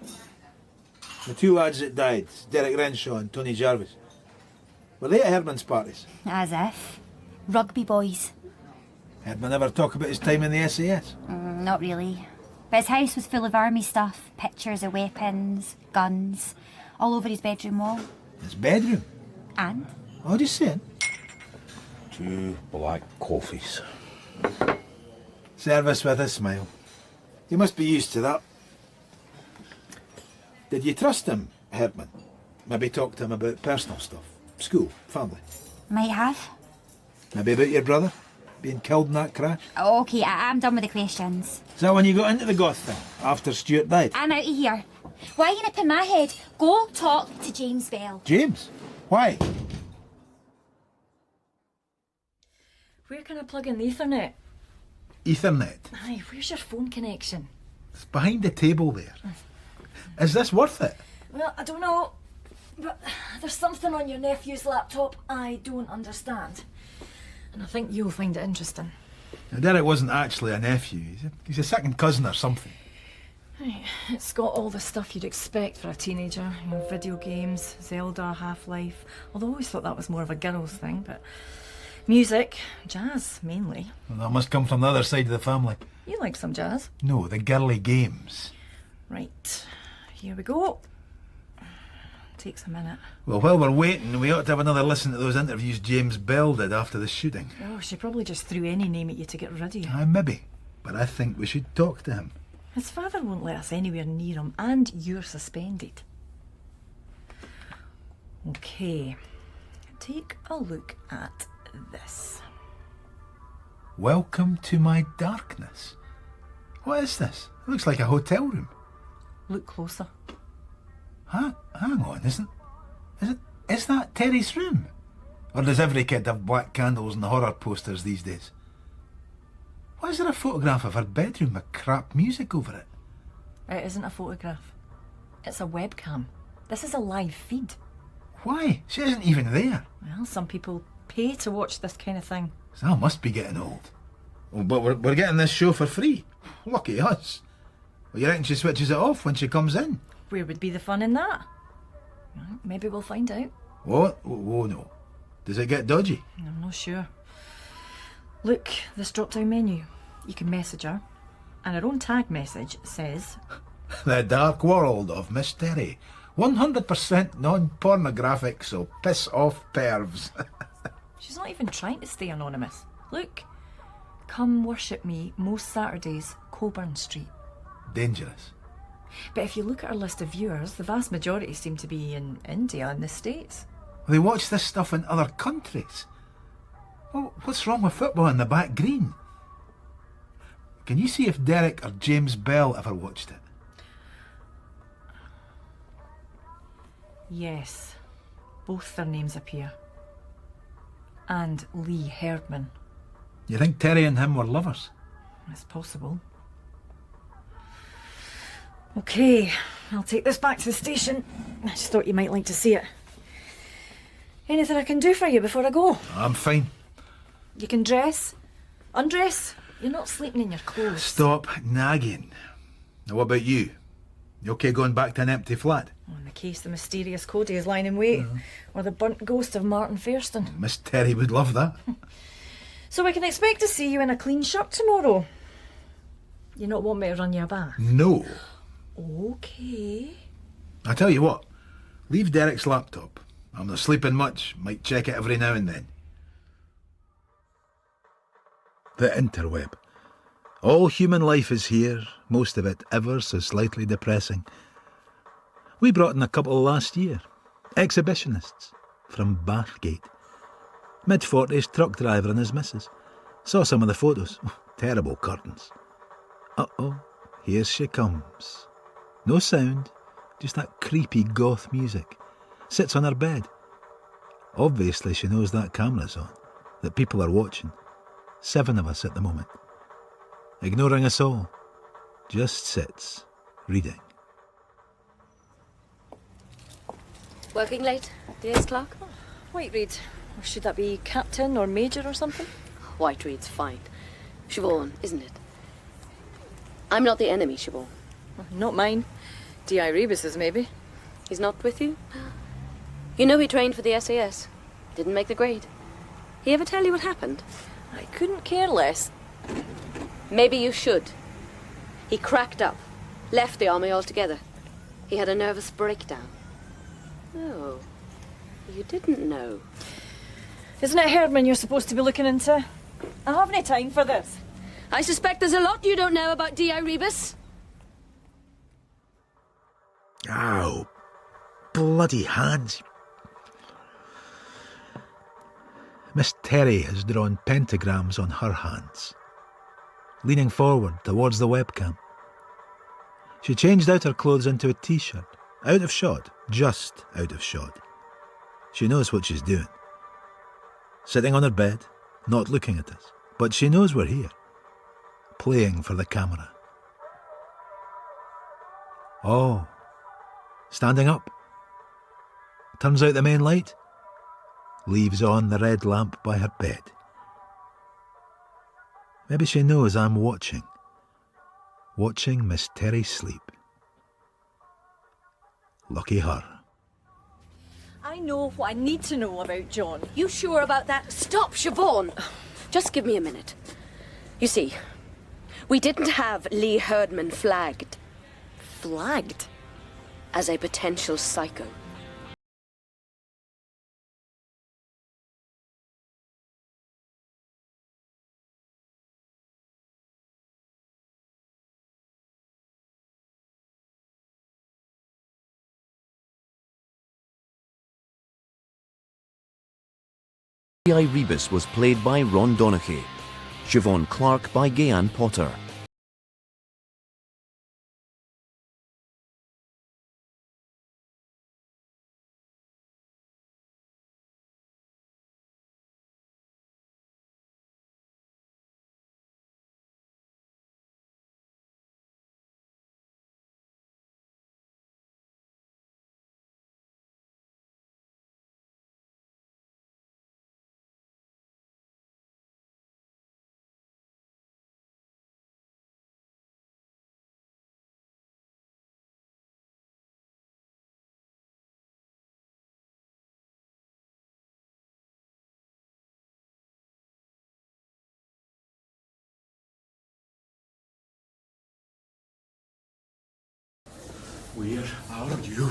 The 2 lads that died, Derek Renshaw and Tony Jarvis. Were they at Herdman's parties? As if. Rugby boys. Herdman ever talk about his time in the SAS? Not really. But his house was full of army stuff. Pictures of weapons, guns, all over his bedroom wall. His bedroom? And? What are you saying? 2 black coffees. Service with a smile. You must be used to that. Did you trust him, Herdman? Maybe talk to him about personal stuff? School, family? Might have. Maybe about your brother? being killed in that crash? Okay, I'm done with the questions. Is that when you got into the goth thing, after Stuart died? I'm out of here. Why are you nipping my head? Go talk to James Bell. James? Why? Where can I plug in the Ethernet? Ethernet? Aye, where's your phone connection? It's behind the table there. Is this worth it? Well, I don't know, but there's something on your nephew's laptop I don't understand. And I think you'll find it interesting. Now, Derek wasn't actually a nephew. He's a second cousin or something. It's got all the stuff you'd expect for a teenager. You know, video games, Zelda, Half-Life. Although I always thought that was more of a girl's thing, but... music, jazz, mainly. Well, that must come from the other side of the family. You like some jazz? No, the girly games. Right, here we go. Takes a minute. Well, while we're waiting, we ought to have another listen to those interviews James Bell did after the shooting. Oh, she probably just threw any name at you to get rid of you. Maybe. But I think we should talk to him. His father won't let us anywhere near him, and you're suspended. Okay, take a look at this. Welcome to my darkness. What is this? It looks like a hotel room. Look closer. Hang on, is that Terry's room? Or does every kid have black candles and horror posters these days? Why is there a photograph of her bedroom with crap music over it? It isn't a photograph. It's a webcam. This is a live feed. Why? She isn't even there. Well, some people pay to watch this kind of thing. That must be getting old. Oh, but we're getting this show for free. Lucky us. Well, you reckon she switches it off when she comes in? Where would be the fun in that? Well, maybe we'll find out. What? Oh, no. Does it get dodgy? I'm not sure. Look, this drop-down menu. You can message her, and her own tag message says... The dark world of Miss Terry. 100% non-pornographic, so piss off pervs. She's not even trying to stay anonymous. Look. Come worship me most Saturdays, Coburn Street. Dangerous. But if you look at our list of viewers, the vast majority seem to be in India and the States. They watch this stuff in other countries. Well, what's wrong with football in the back green? Can you see if Derek or James Bell ever watched it? Yes. Both their names appear. And Lee Herdman. You think Terry and him were lovers? It's possible. Okay, I'll take this back to the station. I just thought you might like to see it. Anything I can do for you before I go? I'm fine. You can dress, undress. You're not sleeping in your clothes. Stop nagging. Now what about you? You okay going back to an empty flat? In the case the mysterious Cody is lying in wait, or the burnt ghost of Martin Fairston. Miss Terry would love that. So we can expect to see you in a clean shirt tomorrow. You not want me to run you a bath? No. Okay. I tell you what, leave Derek's laptop. I'm not sleeping much, might check it every now and then. The interweb. All human life is here, most of it ever so slightly depressing. We brought in a couple last year, exhibitionists from Bathgate. Mid-40s truck driver and his missus. Saw some of the photos. Terrible curtains. Uh-oh, here she comes. No sound, just that creepy goth music. Sits on her bed. Obviously she knows that camera's on, that people are watching. 7 of us at the moment. Ignoring us all. Just sits, reading. Working late? DS clerk? Whiteread. Or should that be captain or major or something? Whiteread's fine. Siobhan, isn't it? I'm not the enemy, Siobhan. Not mine. D.I. Rebus's, maybe. He's not with you? You know he trained for the SAS. Didn't make the grade. He ever tell you what happened? I couldn't care less. Maybe you should. He cracked up. Left the army altogether. He had a nervous breakdown. Oh. You didn't know. Isn't it Herdman you're supposed to be looking into? I haven't time for this. I suspect there's a lot you don't know about D.I. Rebus. Ow. Bloody hands. Miss Terry has drawn pentagrams on her hands, leaning forward towards the webcam. She changed out her clothes into a t-shirt, out of shot, just out of shot. She knows what she's doing. Sitting on her bed, not looking at us, but she knows we're here, playing for the camera. Oh, standing up. Turns out the main light, leaves on the red lamp by her bed. Maybe she knows I'm watching Miss Terry sleep. Lucky her. I know what I need to know about John. You sure about that? Stop, Siobhan! Just give me a minute. You see, we didn't have Lee Herdman flagged. Flagged? As a potential psycho. Ian Rebus was played by Ron Donaghy. Siobhan Clarke by Gayanne Potter. Where are you?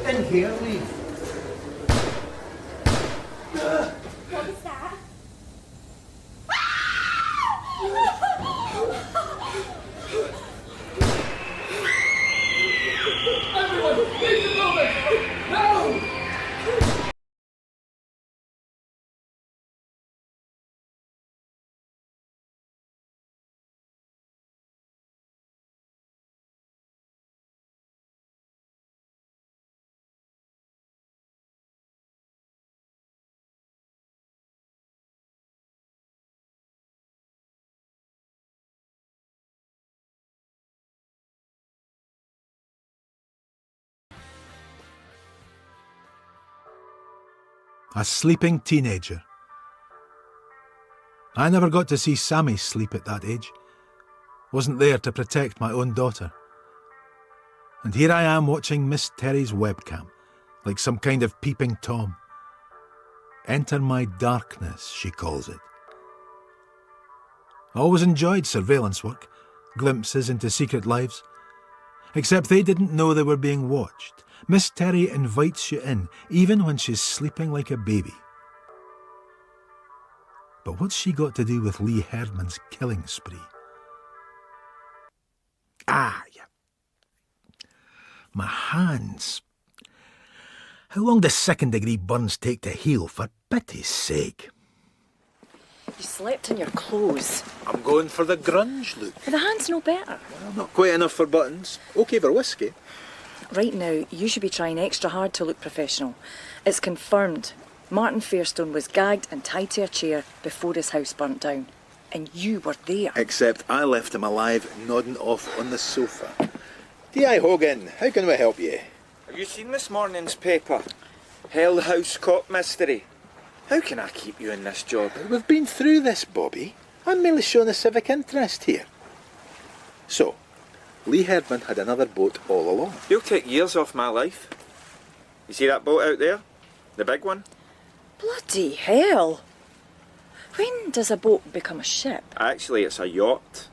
In here, Lee. What was that? Everyone, leave the building! Now! A sleeping teenager. I never got to see Sammy sleep at that age. Wasn't there to protect my own daughter. And here I am watching Miss Terry's webcam, like some kind of peeping Tom. Enter my darkness, she calls it. I always enjoyed surveillance work, glimpses into secret lives. Except they didn't know they were being watched. Miss Terry invites you in, even when she's sleeping like a baby. But what's she got to do with Lee Herdman's killing spree? Ah, yeah. My hands. How long does second-degree burns take to heal, for pity's sake? You slept in your clothes. I'm going for the grunge look. The hand's no better. Well, not quite enough for buttons. OK for whiskey. Right now, you should be trying extra hard to look professional. It's confirmed. Martin Fairstone was gagged and tied to a chair before his house burnt down. And you were there. Except I left him alive, nodding off on the sofa. D.I. Hogan, how can we help you? Have you seen this morning's paper? Hell House Cop Mystery. How can I keep you in this job? We've been through this, Bobby. I'm merely showing a civic interest here. So, Lee Herdman had another boat all along. You'll take years off my life. You see that boat out there? The big one? Bloody hell! When does a boat become a ship? Actually, it's a yacht.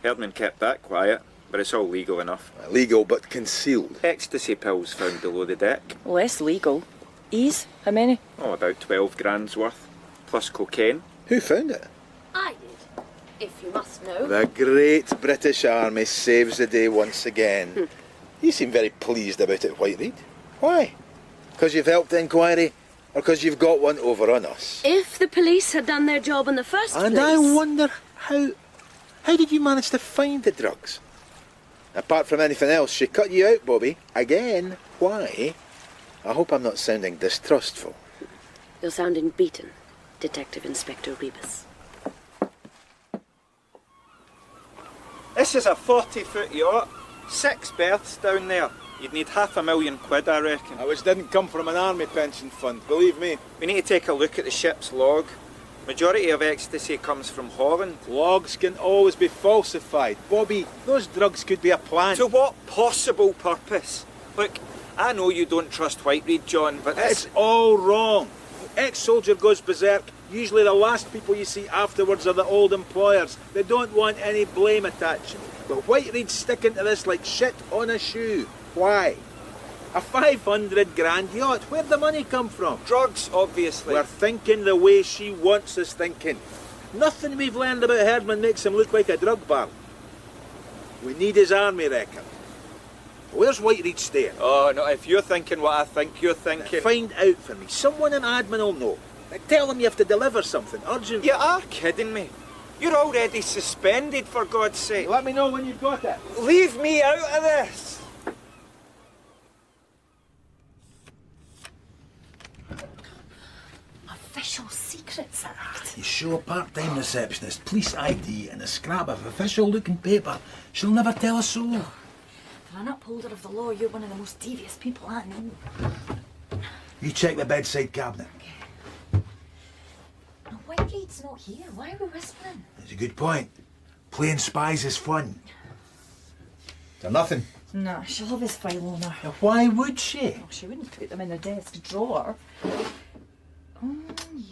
Herdman kept that quiet, but it's all legal enough. Legal but concealed. Ecstasy pills found below the deck. Less legal. Ease? How many? Oh, about 12 grand's worth. Plus cocaine. Who found it? I did, if you must know. The great British Army saves the day once again. You seem very pleased about it, Whitereed. Why? Because you've helped the inquiry Or because you've got one over on us? If the police had done their job in the first place... And I wonder how did you manage to find the drugs? Apart from anything else, she cut you out, Bobby. Again. Why? I hope I'm not sounding distrustful. You're sounding beaten, Detective Inspector Rebus. This is a 40-foot yacht. 6 berths down there. You'd need £500,000, I reckon. Which didn't come from an army pension fund, believe me. We need to take a look at the ship's log. Majority of ecstasy comes from Holland. Logs can always be falsified. Bobby, those drugs could be a plant. To what possible purpose? Look, I know you don't trust Whitereed, John, but It's all wrong. Ex-soldier goes berserk. Usually the last people you see afterwards are the old employers. They don't want any blame attaching. But Whitereed's sticking to this like shit on a shoe. Why? A 500 grand yacht. Where'd the money come from? Drugs, obviously. We're thinking the way she wants us thinking. Nothing we've learned about Herdman makes him look like a drug baron. We need his army record. Where's Whitereed staying? Oh, no, if you're thinking what I think you're thinking... Find out for me. Someone in admin will know. Tell them you have to deliver something urgent. You are kidding me. You're already suspended, for God's sake. Let me know when you've got it. Leave me out of this! Official Secrets Act. You show a part-time receptionist police ID and a scrap of official-looking paper. She'll never tell a soul. For an upholder of the law, you're one of the most devious people I know. You check the bedside cabinet. No, Whitereed's not here. Why are we whispering? That's a good point. Playing spies is fun. Is there nothing? Nah, she'll have his file on her. Now, why would she? Oh, she wouldn't put them in the desk drawer. Oh,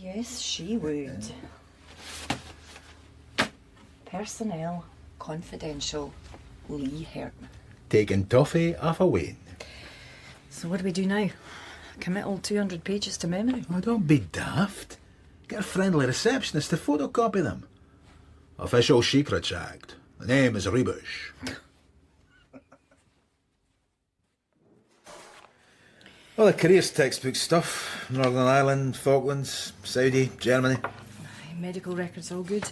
yes, she would. Personnel, confidential, Lee Herdman. Taking toffee off a Wayne. So what do we do now? Commit all 200 pages to memory? Oh, don't be daft. Get a friendly receptionist to photocopy them. Official Secrets Act. The name is Rebus. Well, the careers textbook stuff. Northern Ireland, Falklands, Saudi, Germany. Medical records all good.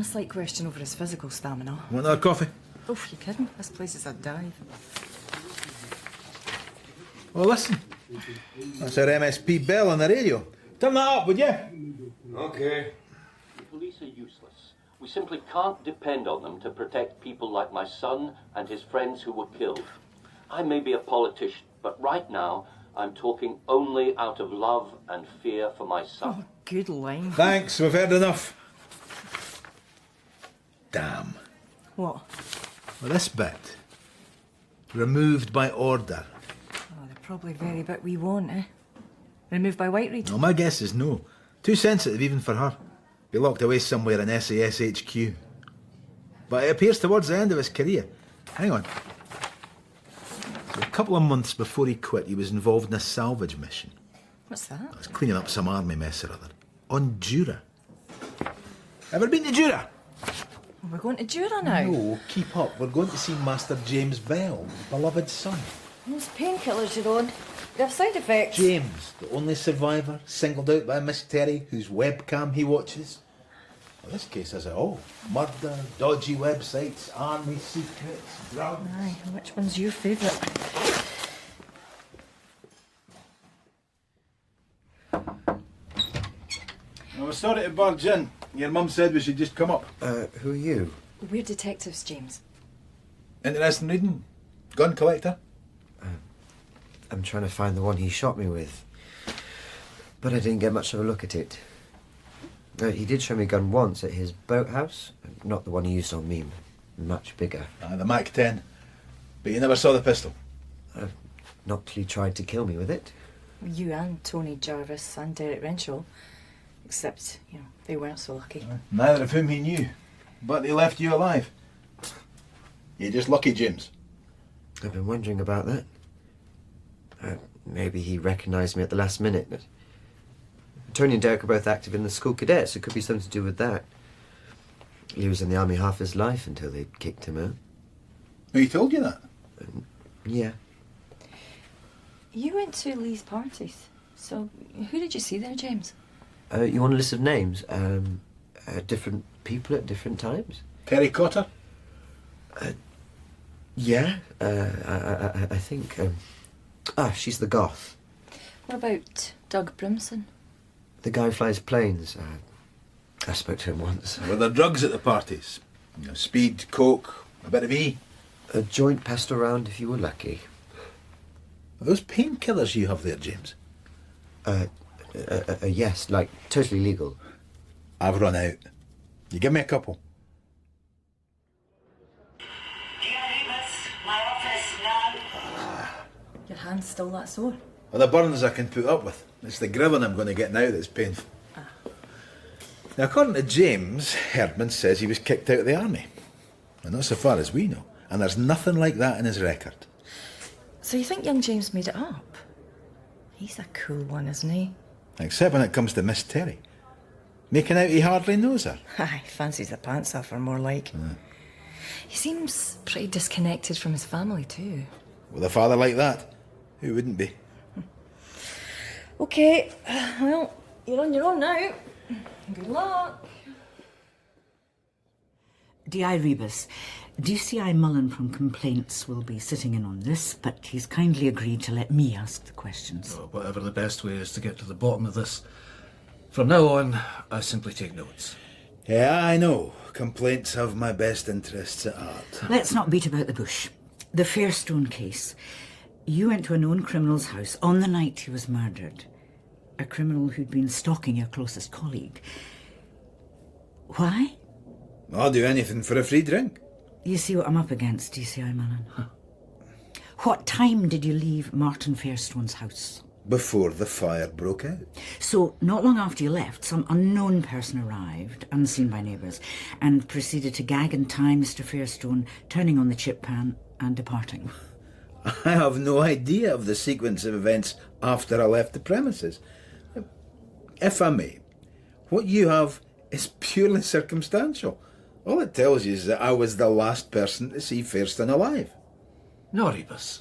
Slight question over his physical stamina. Want another coffee? Oh, you kidding? This place is a dive. Well, listen. That's our MSP bell on the radio. Turn that up, would you? Okay. The police are useless. We simply can't depend on them to protect people like my son and his friends who were killed. I may be a politician, but right now I'm talking only out of love and fear for my son. Oh, good line. Thanks, we've heard enough. Damn. What? Well, this bit. Removed by order. Oh, the probably very bit we want, eh? Removed by Whitereed? No, my guess is no. Too sensitive even for her. Be locked away somewhere in SAS HQ. But it appears towards the end of his career. Hang on. So a couple of months before he quit, he was involved in a salvage mission. What's that? I was cleaning up some army mess or other. On Jura. Ever been to Jura? Oh, we're going to Jura now? No, keep up. We're going to see Master James Bell, beloved son. Those painkillers you're on, they have side effects. James, the only survivor, singled out by Miss Terry, whose webcam he watches. Well, this case has it all. Murder, dodgy websites, army secrets, drugs. Aye, and which one's your favourite? I was sorry to barge in. Your mum said we should just come up. Who are you? We're detectives, James. Interesting reading? Gun collector? I'm trying to find the one he shot me with. But I didn't get much of a look at it. He did show me a gun once at his boathouse. Not the one he used on me, much bigger. The Mac-10. But you never saw the pistol? Not till he tried to kill me with it. You and Tony Jarvis and Derek Renshaw. Except, they weren't so lucky. Neither of whom he knew. But they left you alive. You're just lucky, James. I've been wondering about that. Maybe he recognised me at the last minute. But Tony and Derek are both active in the school cadets. It could be something to do with that. He was in the army half his life until they kicked him out. Oh, he told you that? Yeah. You went to Lee's parties. So, who did you see there, James? You want a list of names? Different people at different times? Terry Cotter? Yeah, I think... she's the goth. What about Doug Brimson? The guy who flies planes. I spoke to him once. Were there drugs at the parties? You know, speed, coke, a bit of E? A joint passed around if you were lucky. Are those painkillers you have there, James? Yes, like, totally legal. I've run out. You give me a couple. Your hand's still that sore? Well, the burns I can put up with. It's the grilling I'm going to get now that's painful. Now, according to James, Herdman says he was kicked out of the army. And not so far as we know. And there's nothing like that in his record. So you think young James made it up? He's a cool one, isn't he? Except when it comes to Miss Terry. Making out he hardly knows her. Aye, fancies the pants off her, more like. He seems pretty disconnected from his family, too. With a father like that, who wouldn't be? OK, well, you're on your own now. Good luck. D.I. Rebus, DCI Mullen from Complaints will be sitting in on this, but he's kindly agreed to let me ask the questions. Oh, whatever the best way is to get to the bottom of this. From now on, I simply take notes. Yeah, I know. Complaints have my best interests at heart. Let's not beat about the bush. The Fairstone case. You went to a known criminal's house on the night he was murdered. A criminal who'd been stalking your closest colleague. Why? I'll do anything for a free drink. You see what I'm up against, DCI Mullen. What time did you leave Martin Fairstone's house? Before the fire broke out. So, not long after you left, some unknown person arrived, unseen by neighbours, and proceeded to gag and tie Mr. Fairstone, turning on the chip pan and departing. I have no idea of the sequence of events after I left the premises. If I may, what you have is purely circumstantial. All it tells you is that I was the last person to see Fairstone alive. No, Rebus.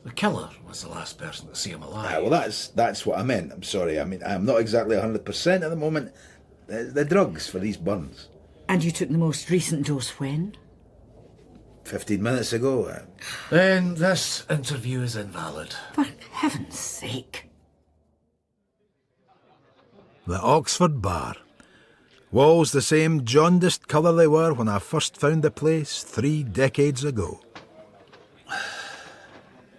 The killer was the last person to see him alive. Well, that's what I meant. I'm sorry. I mean, I'm not exactly 100% at the moment. The drugs for these burns. And you took the most recent dose when? 15 minutes ago. Then this interview is invalid. For heaven's sake. The Oxford Bar. Walls the same jaundiced colour they were when I first found the place 3 decades ago.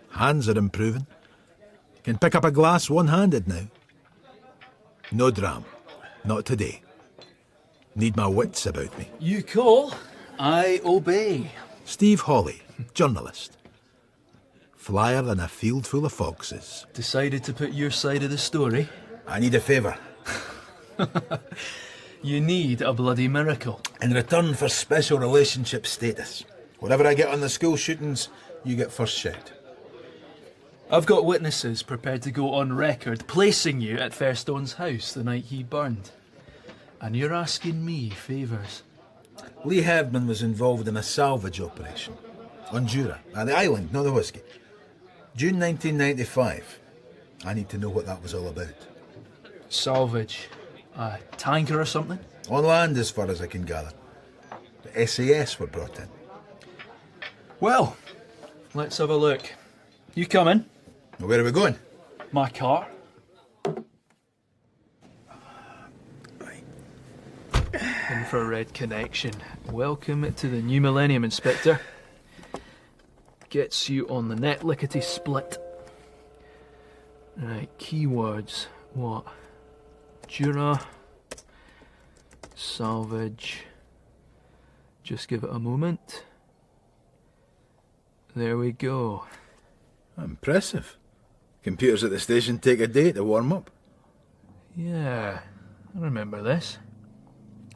Hands are improving. Can pick up a glass one-handed now. No dram. Not today. Need my wits about me. You call, I obey. Steve Hawley, journalist. Flyer than a field full of foxes. Decided to put your side of the story? I need a favour. You need a bloody miracle. In return for special relationship status. Whatever I get on the school shootings, you get first shout. I've got witnesses prepared to go on record placing you at Fairstone's house the night he burned. And you're asking me favours. Lee Herdman was involved in a salvage operation. On Jura, at the island, not the whiskey. June 1995. I need to know what that was all about. Salvage? A tanker or something? On land, as far as I can gather. The SAS were brought in. Well, let's have a look. You coming? Where are we going? My car. Infrared connection. Welcome to the new millennium, Inspector. Gets you on the net lickety split. Right, keywords. What? Jura. Salvage. Just give it a moment. There we go. Impressive. Computers at the station take a day to warm up. Yeah, I remember this.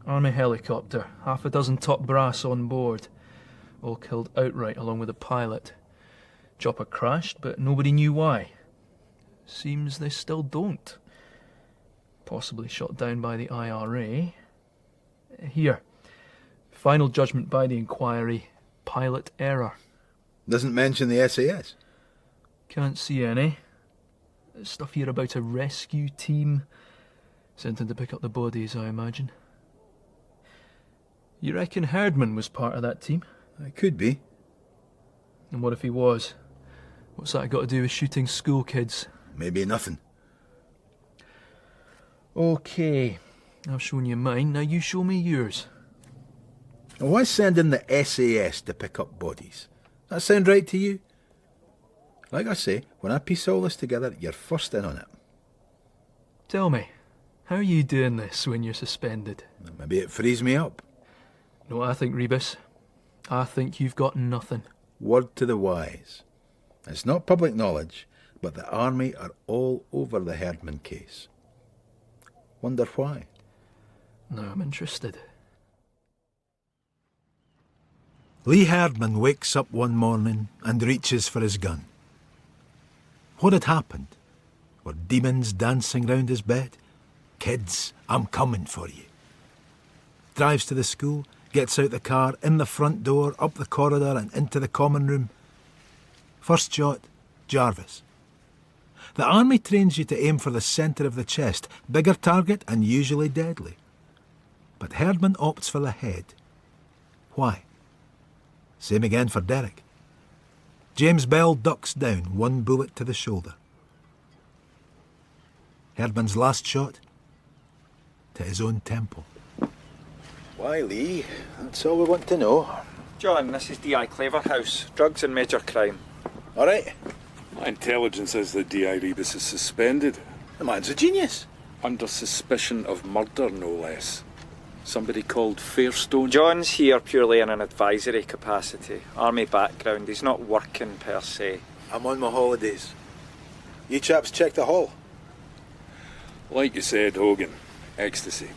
Army helicopter, 6 top brass on board. All killed outright along with the pilot. Chopper crashed, but nobody knew why. Seems they still don't. Possibly shot down by the IRA. Here. Final judgment by the inquiry. Pilot error. Doesn't mention the SAS. Can't see any. Stuff here about a rescue team sent in to pick up the bodies, I imagine. You reckon Herdman was part of that team? It could be. And what if he was? What's that got to do with shooting school kids? Maybe nothing. Okay, I've shown you mine, now you show me yours. Well, why send in the SAS to pick up bodies? That sound right to you? Like I say, when I piece all this together, you're first in on it. Tell me, how are you doing this when you're suspended? Maybe it frees me up. No, I think, Rebus. I think you've got nothing. Word to the wise. It's not public knowledge, but the army are all over the Herdman case. Wonder why? Now I'm interested. Lee Herdman wakes up one morning and reaches for his gun. What had happened? Were demons dancing round his bed? Kids, I'm coming for you. Drives to the school, gets out the car, in the front door, up the corridor and into the common room. First shot, Jarvis. The army trains you to aim for the centre of the chest, bigger target and usually deadly. But Herdman opts for the head. Why? Same again for Derek. James Bell ducks down, one bullet to the shoulder. Herdman's last shot? To his own temple. Why, Lee? That's all we want to know. John, this is D.I. Claverhouse. Drugs and major crime. All right. My intelligence says that D.I. Rebus is suspended. The man's a genius. Under suspicion of murder, no less. Somebody called Fairstone. John's here purely in an advisory capacity. Army background. He's not working per se. I'm on my holidays. You chaps check the hall. Like you said, Hogan, ecstasy.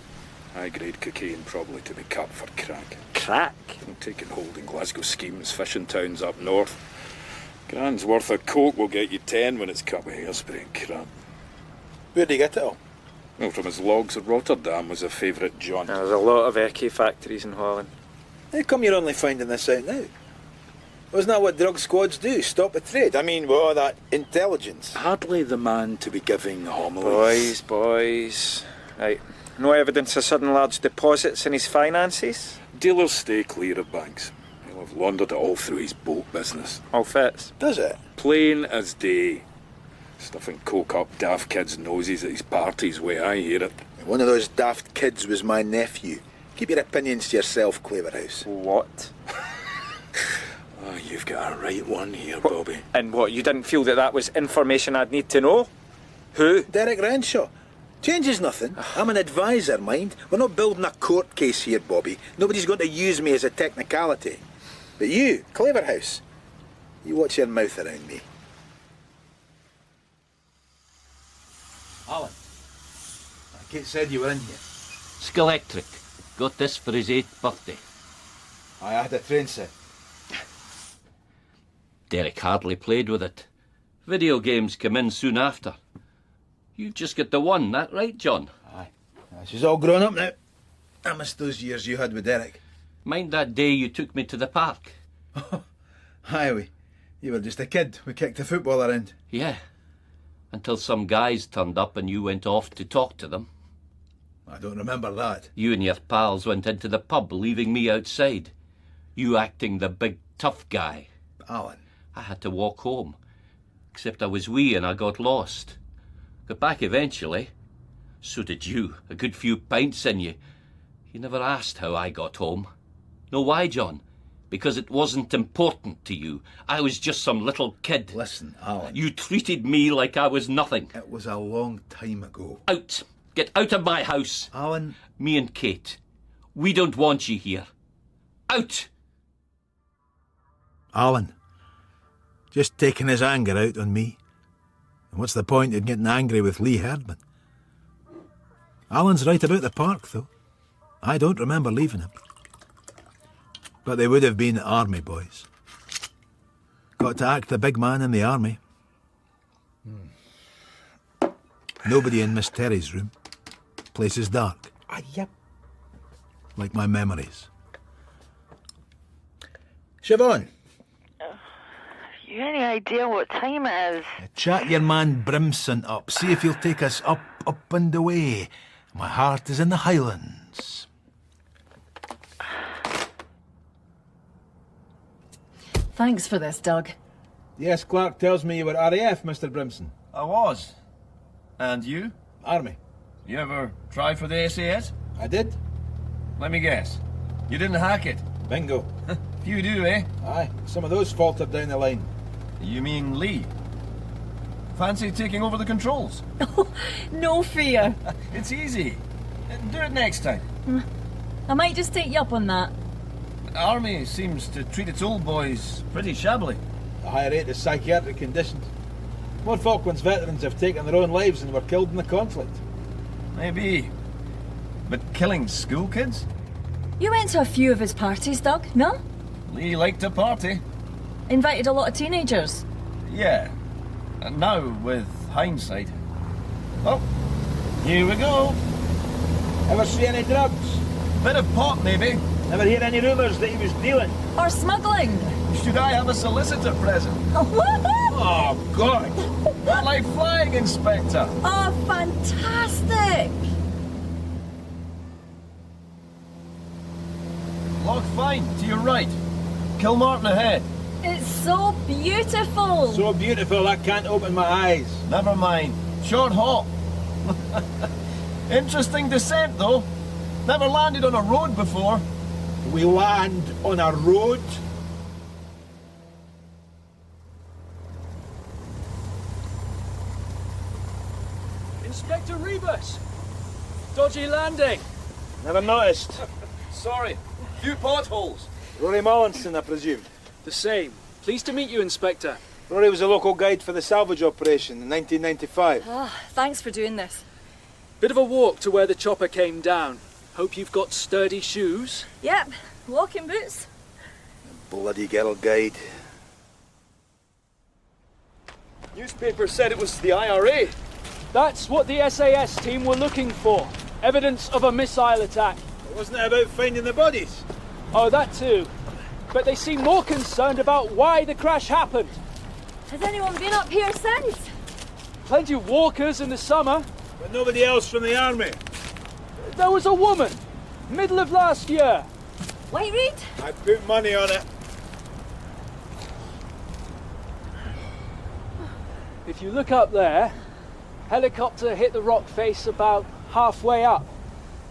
High-grade cocaine probably to be cut for crack. Crack? Taking hold in Glasgow schemes, fishing towns up north. Grand's worth of coke will get you 10 when it's cut with hairspray and crap. Where'd he get it all? Well, from his logs at Rotterdam was a favourite jaunt. There's a lot of Eckie factories in Holland. How come you're only finding this out now? Wasn't that what drug squads do? Stop the trade? I mean, with all that intelligence. Hardly the man to be giving homilies. Boys. Right. No evidence of sudden large deposits in his finances? Dealers stay clear of banks. He'll have laundered it all through his boat business. All fits. Does it? Plain as day. Stuffing coke up daft kids' noses at his parties, way I hear it. One of those daft kids was my nephew. Keep your opinions to yourself, Claverhouse. What? Oh, you've got a right one here, Bobby. And what, you didn't feel that that was information I'd need to know? Who? Derek Renshaw. Changes nothing. I'm an advisor, mind. We're not building a court case here, Bobby. Nobody's going to use me as a technicality. But you, Claverhouse, you watch your mouth around me. Alan, Kate said you were in here. Skelectric. Got this for his 8th birthday. I had a train set. Derek hardly played with it. Video games come in soon after. You've just got the one, that right, John? Aye. She's all grown up now. I miss those years you had with Derek. Mind that day you took me to the park? Aye, you were just a kid. We kicked the football around. Yeah. Until some guys turned up and you went off to talk to them. I don't remember that. You and your pals went into the pub, leaving me outside. You acting the big tough guy. Alan. I had to walk home. Except I was wee and I got lost. Got back eventually. So did you. A good few pints in you. You never asked how I got home. Know why, John? Because it wasn't important to you. I was just some little kid. Listen, Alan. You treated me like I was nothing. It was a long time ago. Out. Get out of my house. Alan. Me and Kate. We don't want you here. Out. Alan. Just taking his anger out on me. And what's the point in getting angry with Lee Herdman? Alan's right about the park, though. I don't remember leaving him. But they would have been army boys. Got to act the big man in the army. Nobody in Miss Terry's room. Place is dark. Yep. Like my memories. Siobhan. You any idea what time it is? Chat your man Brimson up. See if he'll take us up and away. My heart is in the Highlands. Thanks for this, Doug. Yes, Clark tells me you were RAF, Mr. Brimson. I was. And you? Army. You ever try for the SAS? I did. Let me guess. You didn't hack it? Bingo. Few do, eh? Aye, some of those faltered down the line. You mean Lee? Fancy taking over the controls? No fear. It's easy. Do it next time. I might just take you up on that. Army seems to treat its old boys pretty shabbily. A high rate of psychiatric conditions. More Falklands veterans have taken their own lives and were killed in the conflict. Maybe. But killing school kids? You went to a few of his parties, Doug, no? Lee liked to party. Invited a lot of teenagers. Yeah. And now, with hindsight... Oh, here we go. Ever see any drugs? Bit of pot, maybe. Never hear any rumours that he was dealing? Or smuggling? Should I have a solicitor present? Oh, God! Not like flying, Inspector. Oh, fantastic! Log fine, to your right. Kilmartin ahead. It's so beautiful! So beautiful I can't open my eyes. Never mind. Short hop. Interesting descent, though. Never landed on a road before. We land on a road? Inspector Rebus! Dodgy landing! Never noticed. Sorry. Few potholes. Rory Mollinson, I presume. The same. Pleased to meet you, Inspector. Rory was a local guide for the salvage operation in 1995. Thanks for doing this. Bit of a walk to where the chopper came down. Hope you've got sturdy shoes. Yep, walking boots. Bloody girl guide. Newspaper said it was the IRA. That's what the SAS team were looking for. Evidence of a missile attack. Wasn't it about finding the bodies? Oh, that too. But they seem more concerned about why the crash happened. Has anyone been up here since? Plenty of walkers in the summer. But nobody else from the army? There was a woman. Middle of last year. White Reed? I put money on it. If you look up there, helicopter hit the rock face about halfway up.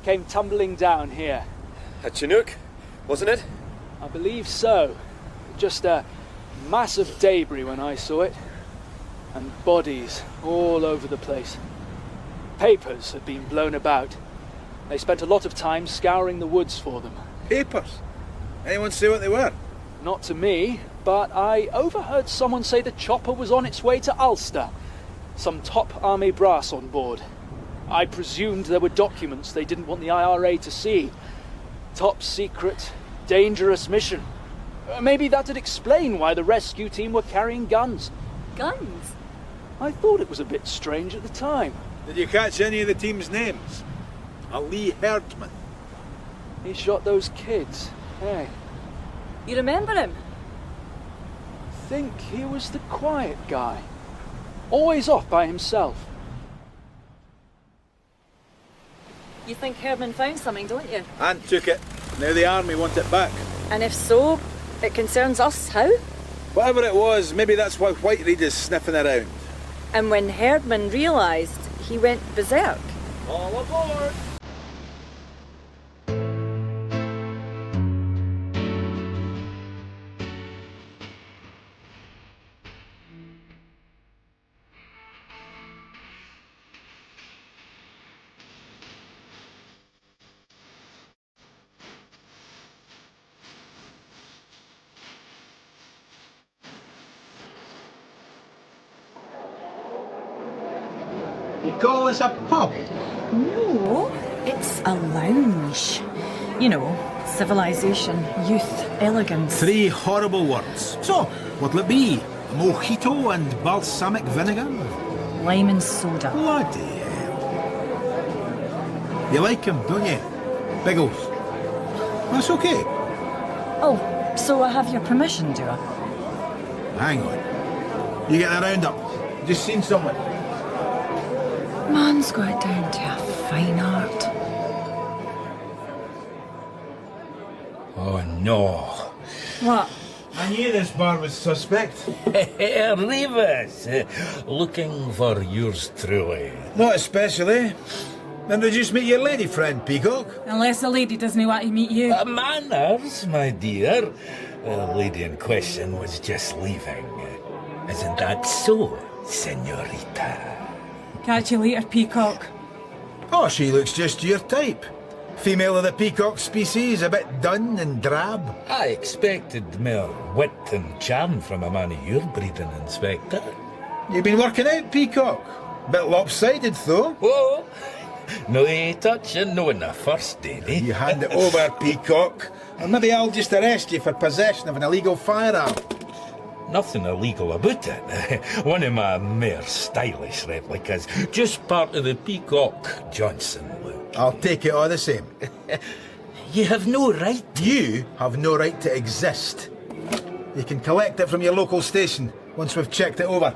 Came tumbling down here. A Chinook, wasn't it? I believe so. Just a massive debris when I saw it. And bodies all over the place. Papers had been blown about. They spent a lot of time scouring the woods for them. Papers? Anyone say what they were? Not to me, but I overheard someone say the chopper was on its way to Ulster. Some top army brass on board. I presumed there were documents they didn't want the IRA to see. Top secret, dangerous mission. Maybe that'd explain why the rescue team were carrying guns. Guns? I thought it was a bit strange at the time. Did you catch any of the team's names? A Lee Herdman. He shot those kids. Hey. You remember him? I think he was the quiet guy. Always off by himself. You think Herdman found something, don't you? And took it. Now the army want it back. And if so, it concerns us how? Whatever it was, maybe that's why White Reed is sniffing around. And when Herdman realised, he went berserk. All aboard! You call this a pub? No, it's a lounge. You know, civilization, youth, elegance. 3 horrible words. So, what'll it be? A mojito and balsamic vinegar? Lime and soda. Bloody hell. You like him, don't you? Biggles. That's okay. Oh, so I have your permission, do I? Hang on. You getting a round-up? Just seen someone? Man's got it down to a fine art. Oh no. What? I knew this bar was suspect. Rebus, looking for yours truly. Not especially. Introduce me to your lady friend, Peacock. Unless the lady doesn't want to meet you. Manners, my dear. The lady in question was just leaving. Isn't that so, senorita? Catch you later, Peacock. Oh, she looks just your type. Female of the peacock species, a bit dun and drab. I expected more wit and charm from a man of your breeding, Inspector. You've been working out, Peacock. Bit lopsided, though. Whoa! No touching, no on the first day, eh? You hand it over, Peacock, and maybe I'll just arrest you for possession of an illegal firearm. Nothing illegal about it. One of my more stylish replicas, just part of the Peacock Johnson look. I'll take it all the same. You have no right. You have no right to exist. You can collect it from your local station once we've checked it over.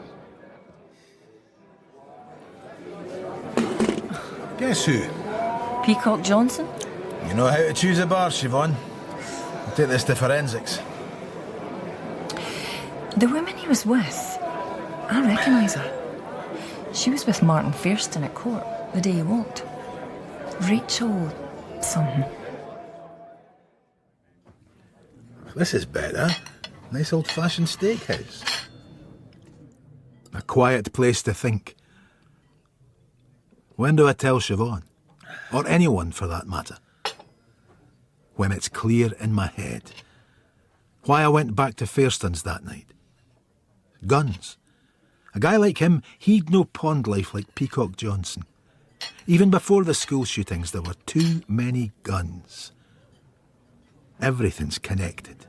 Guess who? Peacock Johnson? You know how to choose a bar, Siobhan. I'll take this to forensics. The woman he was with, I recognise her. She was with Martin Fairston at court the day he walked. Rachel something. This is better. Nice old-fashioned steakhouse. A quiet place to think. When do I tell Siobhan? Or anyone, for that matter? When it's clear in my head. Why I went back to Fairston's that night. Guns. A guy like him, he'd no pond life like Peacock Johnson. Even before the school shootings, there were too many guns. Everything's connected.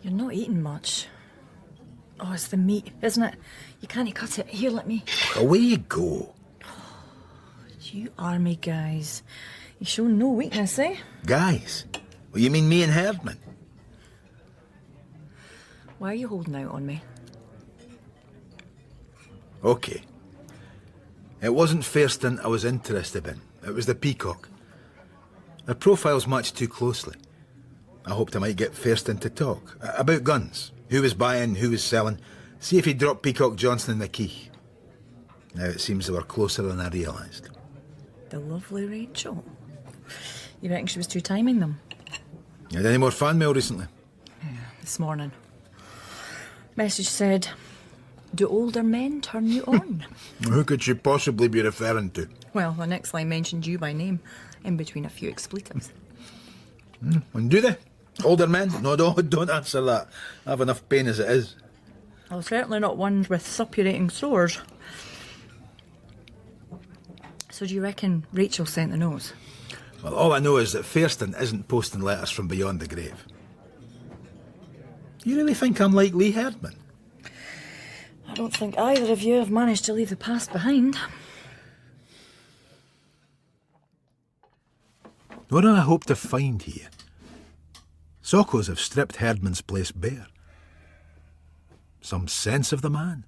You're not eating much. Oh, it's the meat, isn't it? You can't cut it. Here, let me. Away you go. You army guys. You show no weakness, eh? Guys? Well, you mean me and Herdman? Why are you holding out on me? OK. It wasn't Fairston I was interested in. It was the Peacock. Their profiles matched too closely. I hoped I might get Fairston to talk. About guns. Who was buying, who was selling. See if he dropped Peacock Johnson in the key. Now it seems they were closer than I realised. The lovely Rachel. You reckon she was too timing them? You had any more fan mail recently? Yeah, this morning. Message said, do older men turn you on? Who could she possibly be referring to? Well, the next line mentioned you by name, in between a few expletives. And do they? Older men? No, don't answer that. I have enough pain as it is. Well, certainly not ones with suppurating sores. So do you reckon Rachel sent the notes? Well, all I know is that Fairston isn't posting letters from beyond the grave. You really think I'm like Lee Herdman? I don't think either of you have managed to leave the past behind. What do I hope to find here? Sokos have stripped Herdman's place bare. Some sense of the man.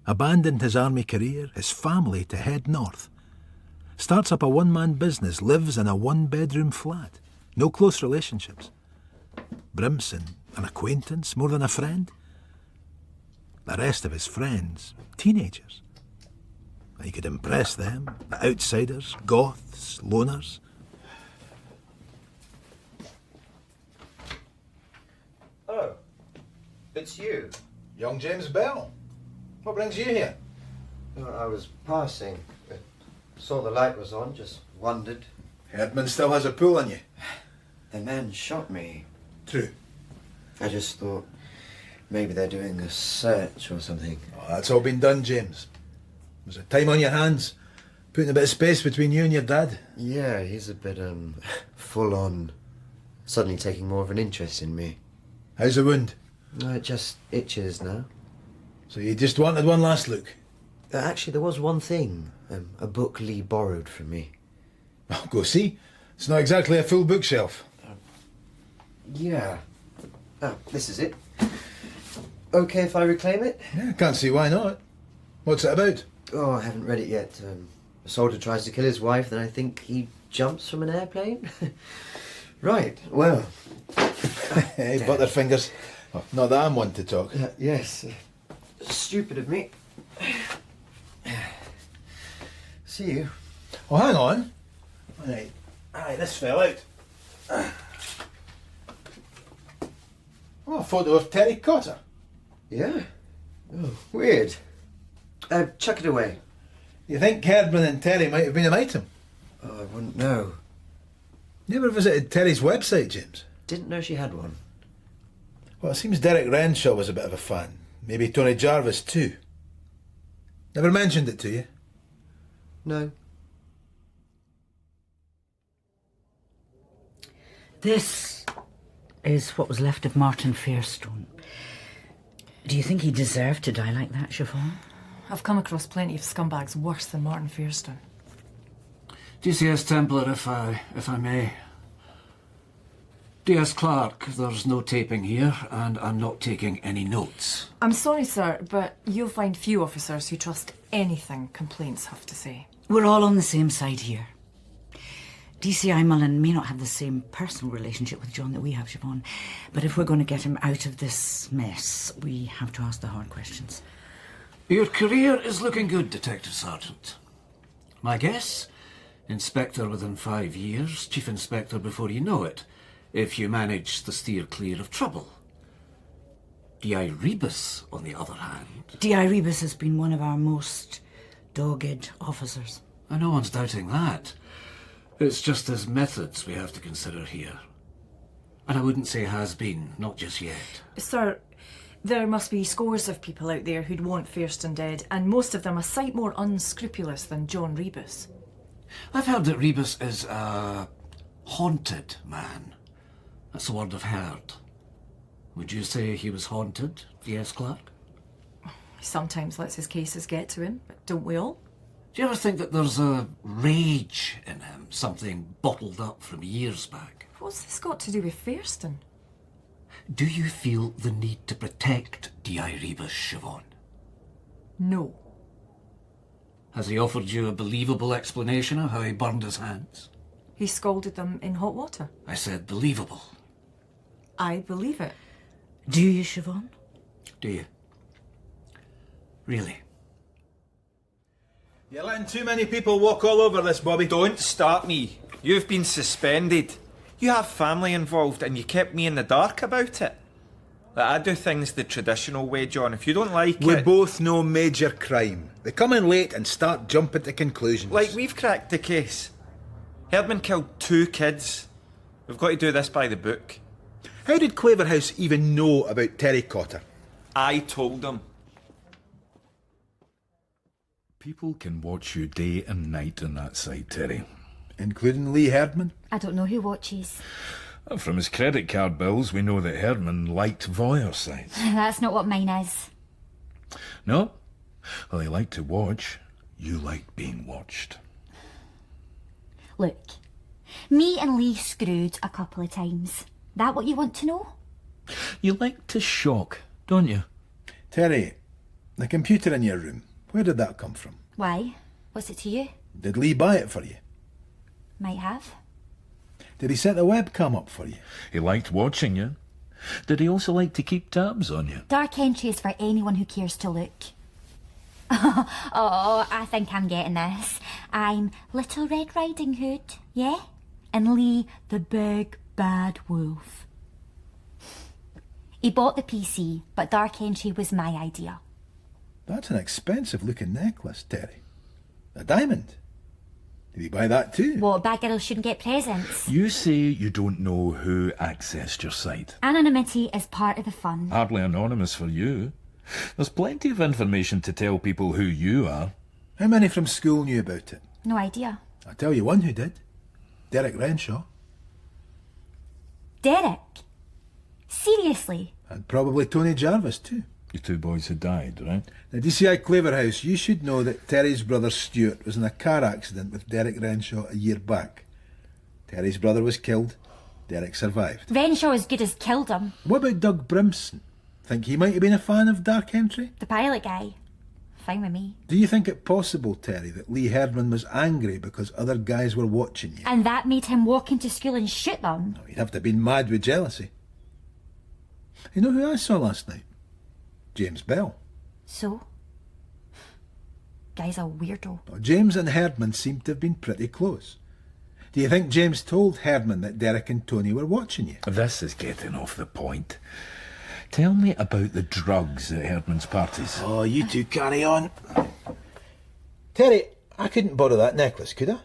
Abandoned his army career, his family to head north. Starts up a one-man business, lives in a one-bedroom flat. No close relationships. Brimson, an acquaintance more than a friend. The rest of his friends, teenagers. He could impress them, the outsiders, goths, loners. Oh, it's you. Young James Bell. What brings you here? Well, I was passing. Saw the light was on, just wondered. Herdman still has a pull on you. The man shot me. True. I just thought maybe they're doing a search or something. Oh, that's all been done, James. There's a time on your hands. Putting a bit of space between you and your dad. Yeah, he's a bit, full on. Suddenly taking more of an interest in me. How's the wound? No, it just itches now. So you just wanted one last look? Actually, there was one thing. A book Lee borrowed from me. I'll go see. It's not exactly a full bookshelf. Yeah. Oh, this is it. Okay if I reclaim it? Yeah, can't see why not. What's it about? Oh, I haven't read it yet. A soldier tries to kill his wife, then I think he jumps from an airplane. Right, well. Hey, butterfingers. Oh, not that I'm one to talk. Yes. Stupid of me. See you. Oh, hang on. Aye, this fell out. Oh, a photo of Terry Cotter. Yeah? Oh, weird. Chuck it away. You think Herdman and Terry might have been an item? Oh, I wouldn't know. You ever visited Terry's website, James? Didn't know she had one. Well, it seems Derek Renshaw was a bit of a fan. Maybe Tony Jarvis too. Never mentioned it to you? No. This is what was left of Martin Fairstone. Do you think he deserved to die like that, Siobhan? I've come across plenty of scumbags worse than Martin Fairstone. DCS Templar, if I may. DS Clark, there's no taping here, and I'm not taking any notes. I'm sorry, sir, but you'll find few officers who trust anything complaints have to say. We're all on the same side here. DCI Mullen may not have the same personal relationship with John that we have, Siobhan, but if we're going to get him out of this mess, we have to ask the hard questions. Your career is looking good, Detective Sergeant. My guess? Inspector within 5 years, Chief Inspector before you know it, if you manage to steer clear of trouble. D.I. Rebus, on the other hand... D.I. Rebus has been one of our most dogged officers. No one's doubting that. It's just his methods we have to consider here. And I wouldn't say has been, not just yet. Sir, there must be scores of people out there who'd want Fairstone dead, and most of them a sight more unscrupulous than John Rebus. I've heard that Rebus is a haunted man. That's the word I've heard. Would you say he was haunted, V.S. Clark? He sometimes lets his cases get to him, but don't we all? Do you ever think that there's a rage in him, something bottled up from years back? What's this got to do with Fairstone? Do you feel the need to protect D.I. Rebus, Siobhan? No. Has he offered you a believable explanation of how he burned his hands? He scalded them in hot water. I said believable. I believe it. Do you, Siobhan? Do you? Really? You're letting too many people walk all over this, Bobby. Don't start me. You've been suspended. You have family involved and you kept me in the dark about it. I do things the traditional way, John. If you don't like We it... both know major crime. They come in late and start jumping to conclusions. Like, we've cracked the case. Herdman killed 2 kids. We've got to do this by the book. How did Claverhouse even know about Terry Cotter? I told him. People can watch you day and night on that side, Terry. Including Lee Herdman? I don't know who watches. From his credit card bills, we know that Herdman liked voyeur sites. That's not what mine is. No? Well, he liked to watch. You liked being watched. Look, me and Lee screwed a couple of times. That what you want to know? You like to shock, don't you? Terry, the computer in your room, where did that come from? Why? What's it to you? Did Lee buy it for you? Might have. Did he set the webcam up for you? He liked watching you. Did he also like to keep tabs on you? Dark entry is for anyone who cares to look. Oh, I think I'm getting this. I'm Little Red Riding Hood, yeah? And Lee, the big bad wolf. He bought the PC, but Dark Entry was my idea. That's an expensive looking necklace, Terry. A diamond. Did he buy that too? What, bad girls shouldn't get presents? You say you don't know who accessed your site. Anonymity is part of the fun. Hardly anonymous for you. There's plenty of information to tell people who you are. How many from school knew about it? No idea. I'll tell you one who did. Derek Renshaw. Derek? Seriously? And probably Tony Jarvis too. The 2 boys who died, right? Now, DCI Claverhouse, you should know that Terry's brother Stuart was in a car accident with Derek Renshaw a year back. Terry's brother was killed. Derek survived. Renshaw as good as killed him. What about Doug Brimson? Think he might have been a fan of Dark Entry? The pilot guy. Fine with me. Do you think it possible, Terry, that Lee Herdman was angry because other guys were watching you? And that made him walk into school and shoot them? He'd have to have been mad with jealousy. You know who I saw last night? James Bell. So? Guy's a weirdo. Well, James and Herdman seemed to have been pretty close. Do you think James told Herdman that Derek and Tony were watching you? This is getting off the point. Tell me about the drugs at Herdman's parties. Oh, you two carry on. Terry, I couldn't borrow that necklace, could I?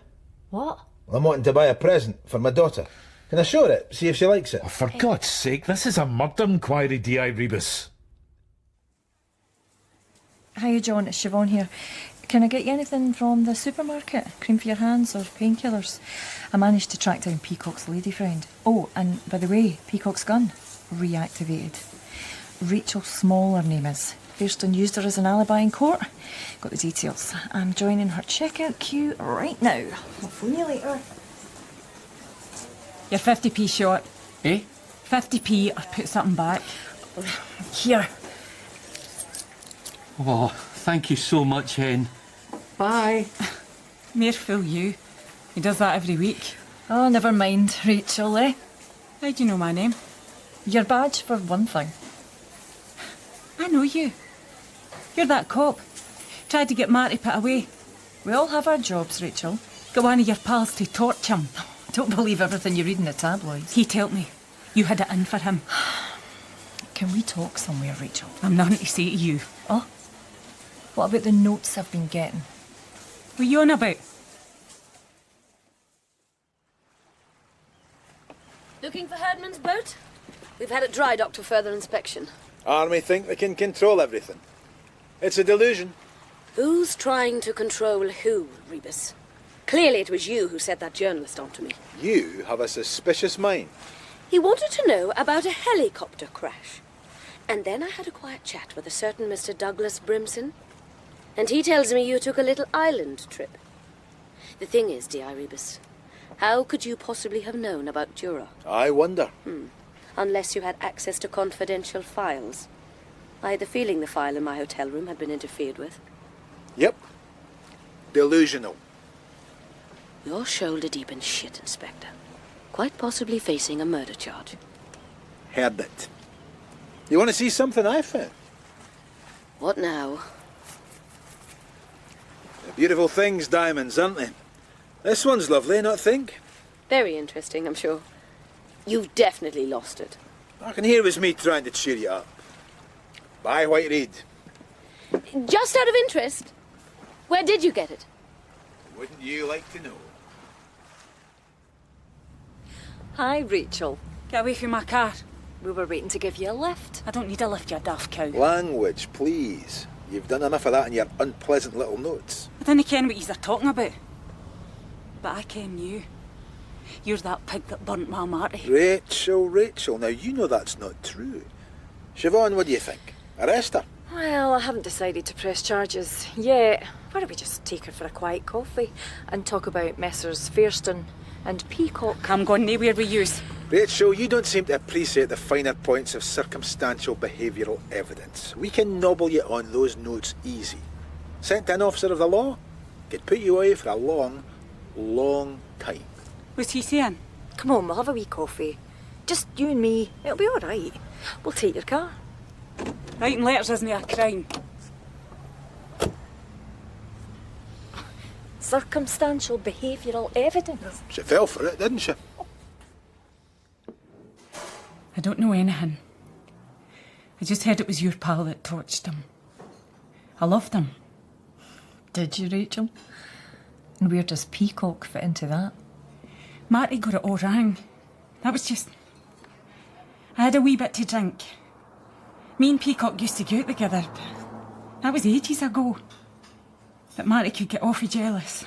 What? Well, I'm wanting to buy a present for my daughter. Can I show her it, see if she likes it? Oh, for God's sake, this is a murder inquiry, D.I. Rebus. Hiya, John, it's Siobhan here. Can I get you anything from the supermarket? Cream for your hands or painkillers? I managed to track down Peacock's lady friend. Oh, and by the way, Peacock's gun, reactivated. Rachel Small, her name is. Thurston used her as an alibi in court. Got the details. I'm joining her checkout queue right now. I'll phone you later. Your 50p shot. Eh? 50p or put something back. Here. Oh, thank you so much, Hen. Bye. Mere fool you. He does that every week. Oh, never mind, Rachel, eh? How do you know my name? Your badge, for one thing. I know you. You're that cop. Tried to get Marty put away. We all have our jobs, Rachel. Got one of your pals to torch him. Don't believe everything you read in the tabloids. He told me. You had it in for him. Can we talk somewhere, Rachel? I'm nothing to say to you. Oh? What about the notes I've been getting? What are you on about? Looking for Herdman's boat? We've had it dry docked for further inspection. Army think they can control everything. It's a delusion. Who's trying to control who, Rebus? Clearly it was you who set that journalist onto me. You have a suspicious mind. He wanted to know about a helicopter crash. And then I had a quiet chat with a certain Mr. Douglas Brimson. And he tells me you took a little island trip. The thing is, D.I. Rebus, how could you possibly have known about Jura? I wonder. Unless you had access to confidential files. I had the feeling the file in my hotel room had been interfered with. Yep. Delusional. You're shoulder deep in shit, Inspector. Quite possibly facing a murder charge. Heard it. You want to see something I found? What now? They're beautiful things, diamonds, aren't they? This one's lovely, not think? Very interesting, I'm sure. You've definitely lost it. I can hear it was me trying to cheer you up. Buy White Reed. Just out of interest, where did you get it? Wouldn't you like to know? Hi, Rachel. Get away from my car. We were waiting to give you a lift. I don't need a lift, you daft cow. Language, please. You've done enough of that in your unpleasant little notes. I don't ken what you're talking about. But I ken you. You're that pig that burnt my Marty. Rachel, now you know that's not true. Siobhan, what do you think? Arrest her? Well, I haven't decided to press charges yet. Why don't we just take her for a quiet coffee and talk about Messrs. Thurston and Peacock? I'm going nowhere with yous. Rachel, you don't seem to appreciate the finer points of circumstantial behavioural evidence. We can nobble you on those notes easy. Sent to an officer of the law could put you away for a long, long time. What's he saying? Come on, we'll have a wee coffee. Just you and me. It'll be all right. We'll take your car. Writing letters isn't a crime. Circumstantial behavioural evidence. She fell for it, didn't she? I don't know anything. I just heard it was your pal that torched him. I loved him. Did you, Rachel? And where does Peacock fit into that? Marty got it all wrong. That was just... I had a wee bit to drink. Me and Peacock used to go out together. That was ages ago. But Marty could get awfully jealous.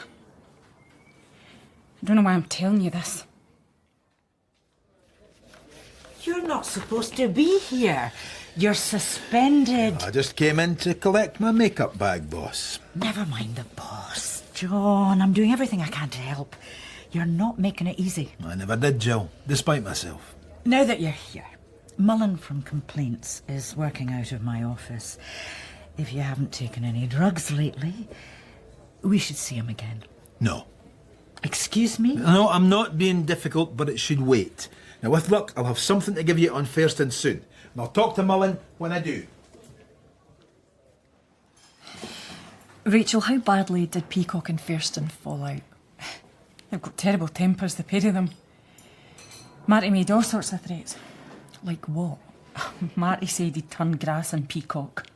I don't know why I'm telling you this. You're not supposed to be here. You're suspended. I just came in to collect my makeup bag, boss. Never mind the boss. John, I'm doing everything I can to help. You're not making it easy. I never did, Jill, despite myself. Now that you're here, Mullen from Complaints is working out of my office. If you haven't taken any drugs lately, we should see him again. No. Excuse me? No, I'm not being difficult, but it should wait. Now, with luck, I'll have something to give you on Fairston soon. And I'll talk to Mullen when I do. Rachel, how badly did Peacock and Fairston fall out? They've got terrible tempers, the pair of them. Marty made all sorts of threats. Like what? Marty said he'd turn grass on Peacock.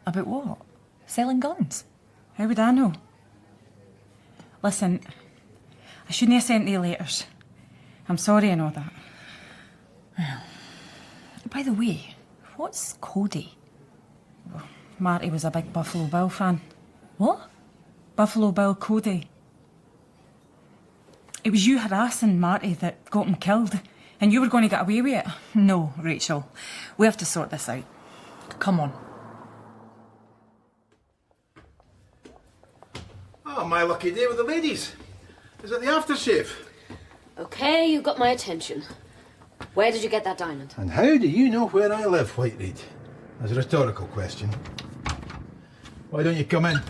About what? Selling guns? How would I know? Listen, I shouldn't have sent the letters. I'm sorry and all that. Well, by the way, what's Cody? Marty was a big Buffalo Bill fan. What? Buffalo Bill Cody. It was you harassing Marty that got him killed, and you were going to get away with it. No, Rachel. We have to sort this out. Come on. Oh, my lucky day with the ladies. Is it the aftershave? Okay, you've got my attention. Where did you get that diamond? And how do you know where I live, Whitereed? That's a rhetorical question. Why don't you come in?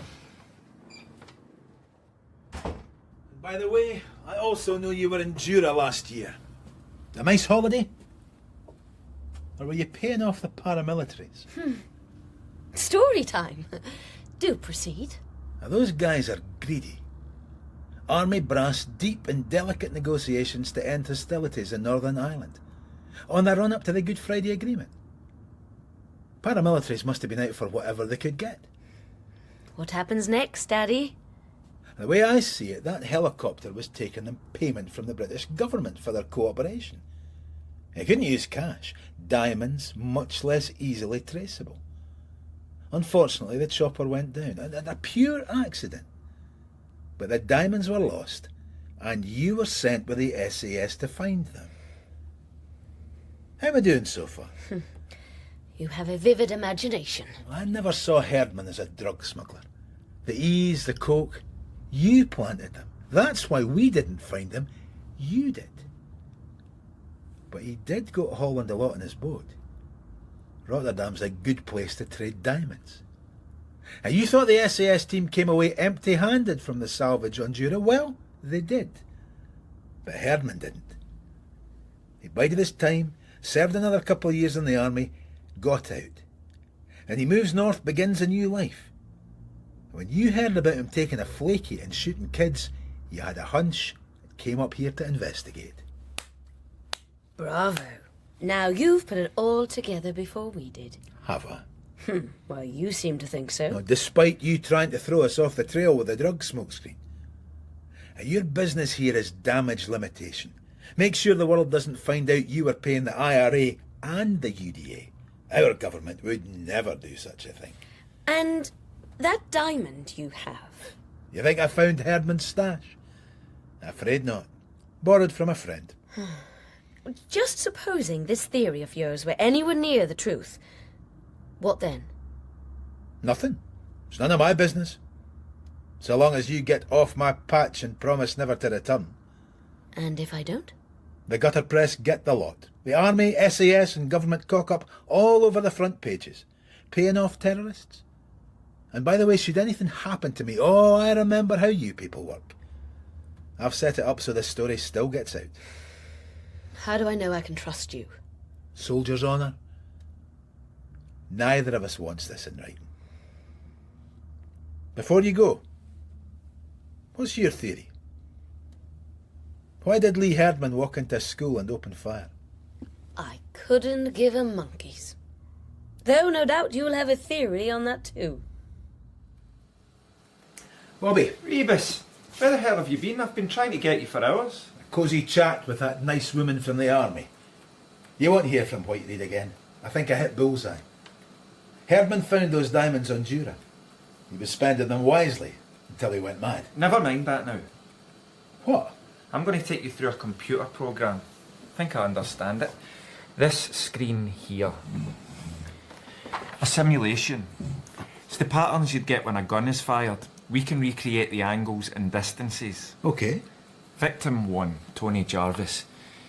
And by the way, I also know you were in Jura last year. A nice holiday? Or were you paying off the paramilitaries? Story time. Do proceed. Now, those guys are greedy. Army brass deep in delicate negotiations to end hostilities in Northern Ireland, on the run-up to the Good Friday Agreement. Paramilitaries must have been out for whatever they could get. What happens next, Daddy? The way I see it, that helicopter was taken in payment from the British government for their cooperation. They couldn't use cash. Diamonds, much less easily traceable. Unfortunately, the chopper went down. A pure accident. But the diamonds were lost, and you were sent with the SAS to find them. How am I doing so far? You have a vivid imagination. I never saw Herdman as a drug smuggler. The ease, the coke, you planted them. That's why we didn't find them. You did. But he did go to Holland a lot in his boat. Rotterdam's a good place to trade diamonds. And you thought the SAS team came away empty-handed from the salvage on Jura? Well, they did. But Herdman didn't. He bided his time, served another couple of years in the army, got out. And he moves north, begins a new life. When you heard about him taking a flaky and shooting kids, you had a hunch and came up here to investigate. Bravo. Now you've put it all together before we did. Have I? Well, you seem to think so. No, despite you trying to throw us off the trail with a drug smokescreen. Your business here is damage limitation. Make sure the world doesn't find out you were paying the IRA and the UDA. Our government would never do such a thing. And that diamond you have? You think I found Herdman's stash? Afraid not. Borrowed from a friend. Just supposing this theory of yours were anywhere near the truth, what then? Nothing. It's none of my business. So long as you get off my patch and promise never to return. And if I don't? The gutter press get the lot. The army, SAS and government cock-up all over the front pages. Paying off terrorists. And by the way, should anything happen to me, oh, I remember how you people work. I've set it up so the story still gets out. How do I know I can trust you? Soldier's honour. Neither of us wants this in writing. Before you go, what's your theory? Why did Lee Herdman walk into school and open fire? I couldn't give a monkey's. Though no doubt you'll have a theory on that too. Bobby. Rebus, where the hell have you been? I've been trying to get you for hours. A cosy chat with that nice woman from the army. You won't hear from Whitereed again. I think I hit bullseye. Herdman found those diamonds on Jura. He was spending them wisely until he went mad. Never mind that now. What? I'm going to take you through a computer program. I think I understand it. This screen here. A simulation. It's the patterns you'd get when a gun is fired. We can recreate the angles and distances. Okay. Victim 1, Tony Jarvis.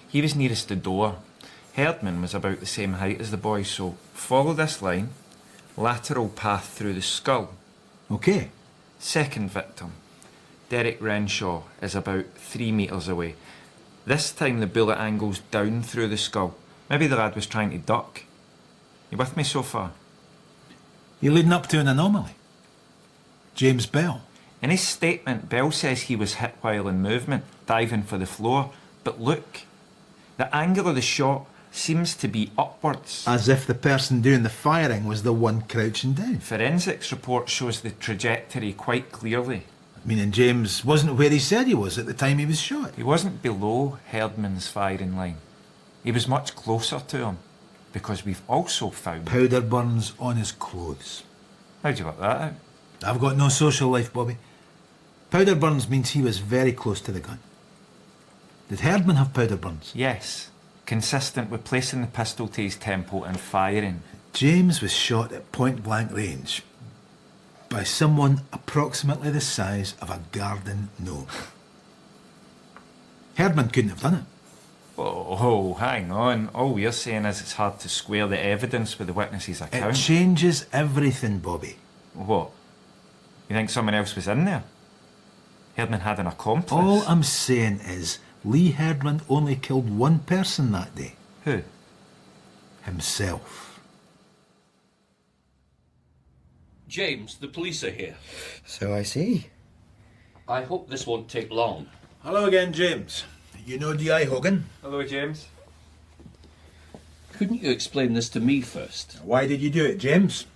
He was nearest the door. Herdman was about the same height as the boy, so follow this line. Lateral path through the skull. OK. Second victim. Derek Renshaw is about 3 metres away. This time the bullet angles down through the skull. Maybe the lad was trying to duck. You with me so far? You're leading up to an anomaly. James Bell. In his statement, Bell says he was hit while in movement, diving for the floor. But look, the angle of the shot seems to be upwards. As if the person doing the firing was the one crouching down. Forensics report shows the trajectory quite clearly. Meaning James wasn't where he said he was at the time he was shot. He wasn't below Herdman's firing line. He was much closer to him, because we've also found powder burns on his clothes. How'd you work that out? I've got no social life, Bobby. Powder burns means he was very close to the gun. Did Herdman have powder burns? Yes, consistent with placing the pistol to his temple and firing. James was shot at point blank range by someone approximately the size of a garden gnome. Herdman couldn't have done it. Oh, hang on. All we're saying is it's hard to square the evidence with the witness's account. It changes everything, Bobby. What? You think someone else was in there? Herdman had an accomplice? All I'm saying is Lee Herdman only killed one person that day. Who? Himself. James, the police are here. So I see. I hope this won't take long. Hello again, James. You know D.I. Hogan? Hello, James. Couldn't you explain this to me first? Why did you do it, James?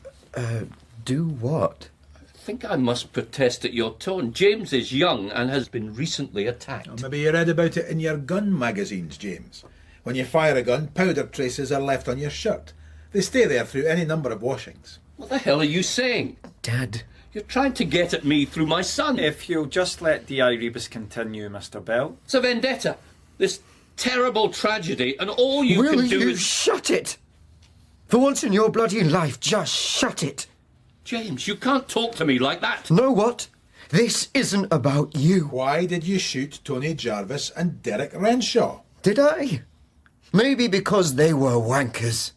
Do what? I think I must protest at your tone. James is young and has been recently attacked. Well, maybe you read about it in your gun magazines, James. When you fire a gun, powder traces are left on your shirt. They stay there through any number of washings. What the hell are you saying? Dad. You're trying to get at me through my son. If you'll just let D.I. Rebus continue, Mr. Bell. It's a vendetta. This terrible tragedy, and all you Will can do you is... shut it? For once in your bloody life, just shut it. James, you can't talk to me like that. Know what? This isn't about you. Why did you shoot Tony Jarvis and Derek Renshaw? Did I? Maybe because they were wankers.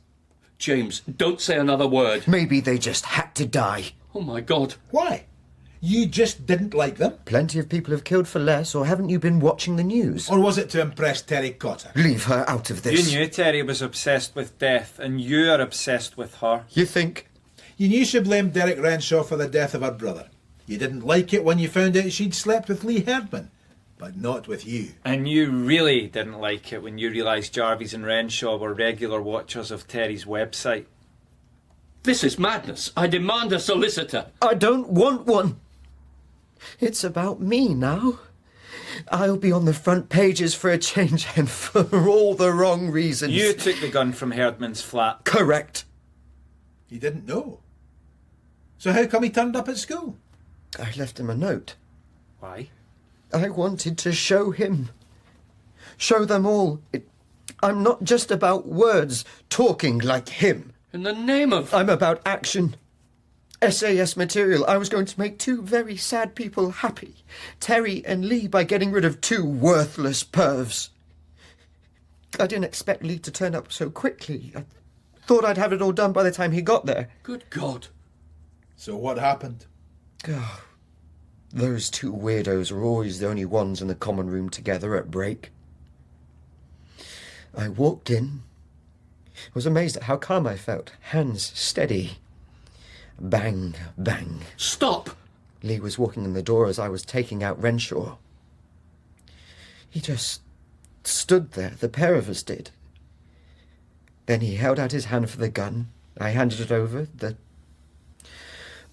James, don't say another word. Maybe they just had to die. Oh, my God. Why? You just didn't like them? Plenty of people have killed for less, or haven't you been watching the news? Or was it to impress Terry Cotter? Leave her out of this. You knew Terry was obsessed with death, and you're obsessed with her. You think? You knew she blamed Derek Renshaw for the death of her brother. You didn't like it when you found out she'd slept with Lee Herdman, but not with you. And you really didn't like it when you realised Jarvis and Renshaw were regular watchers of Terry's website. This is madness. I demand a solicitor. I don't want one. It's about me now. I'll be on the front pages for a change, and for all the wrong reasons. You took the gun from Herdman's flat. Correct. He didn't know. So how come he turned up at school? I left him a note. Why? I wanted to show him. Show them all. I'm not just about words, talking like him. In the name of... I'm about action. SAS material. I was going to make two very sad people happy. Terry and Lee, by getting rid of two worthless pervs. I didn't expect Lee to turn up so quickly. I thought I'd have it all done by the time he got there. Good God. So what happened? Oh, those two weirdos are always the only ones in the common room together at break. I walked in. Was amazed at how calm I felt. Hands steady. Bang, bang. Stop! Lee was walking in the door as I was taking out Renshaw. He just stood there, the pair of us did. Then he held out his hand for the gun. I handed it over.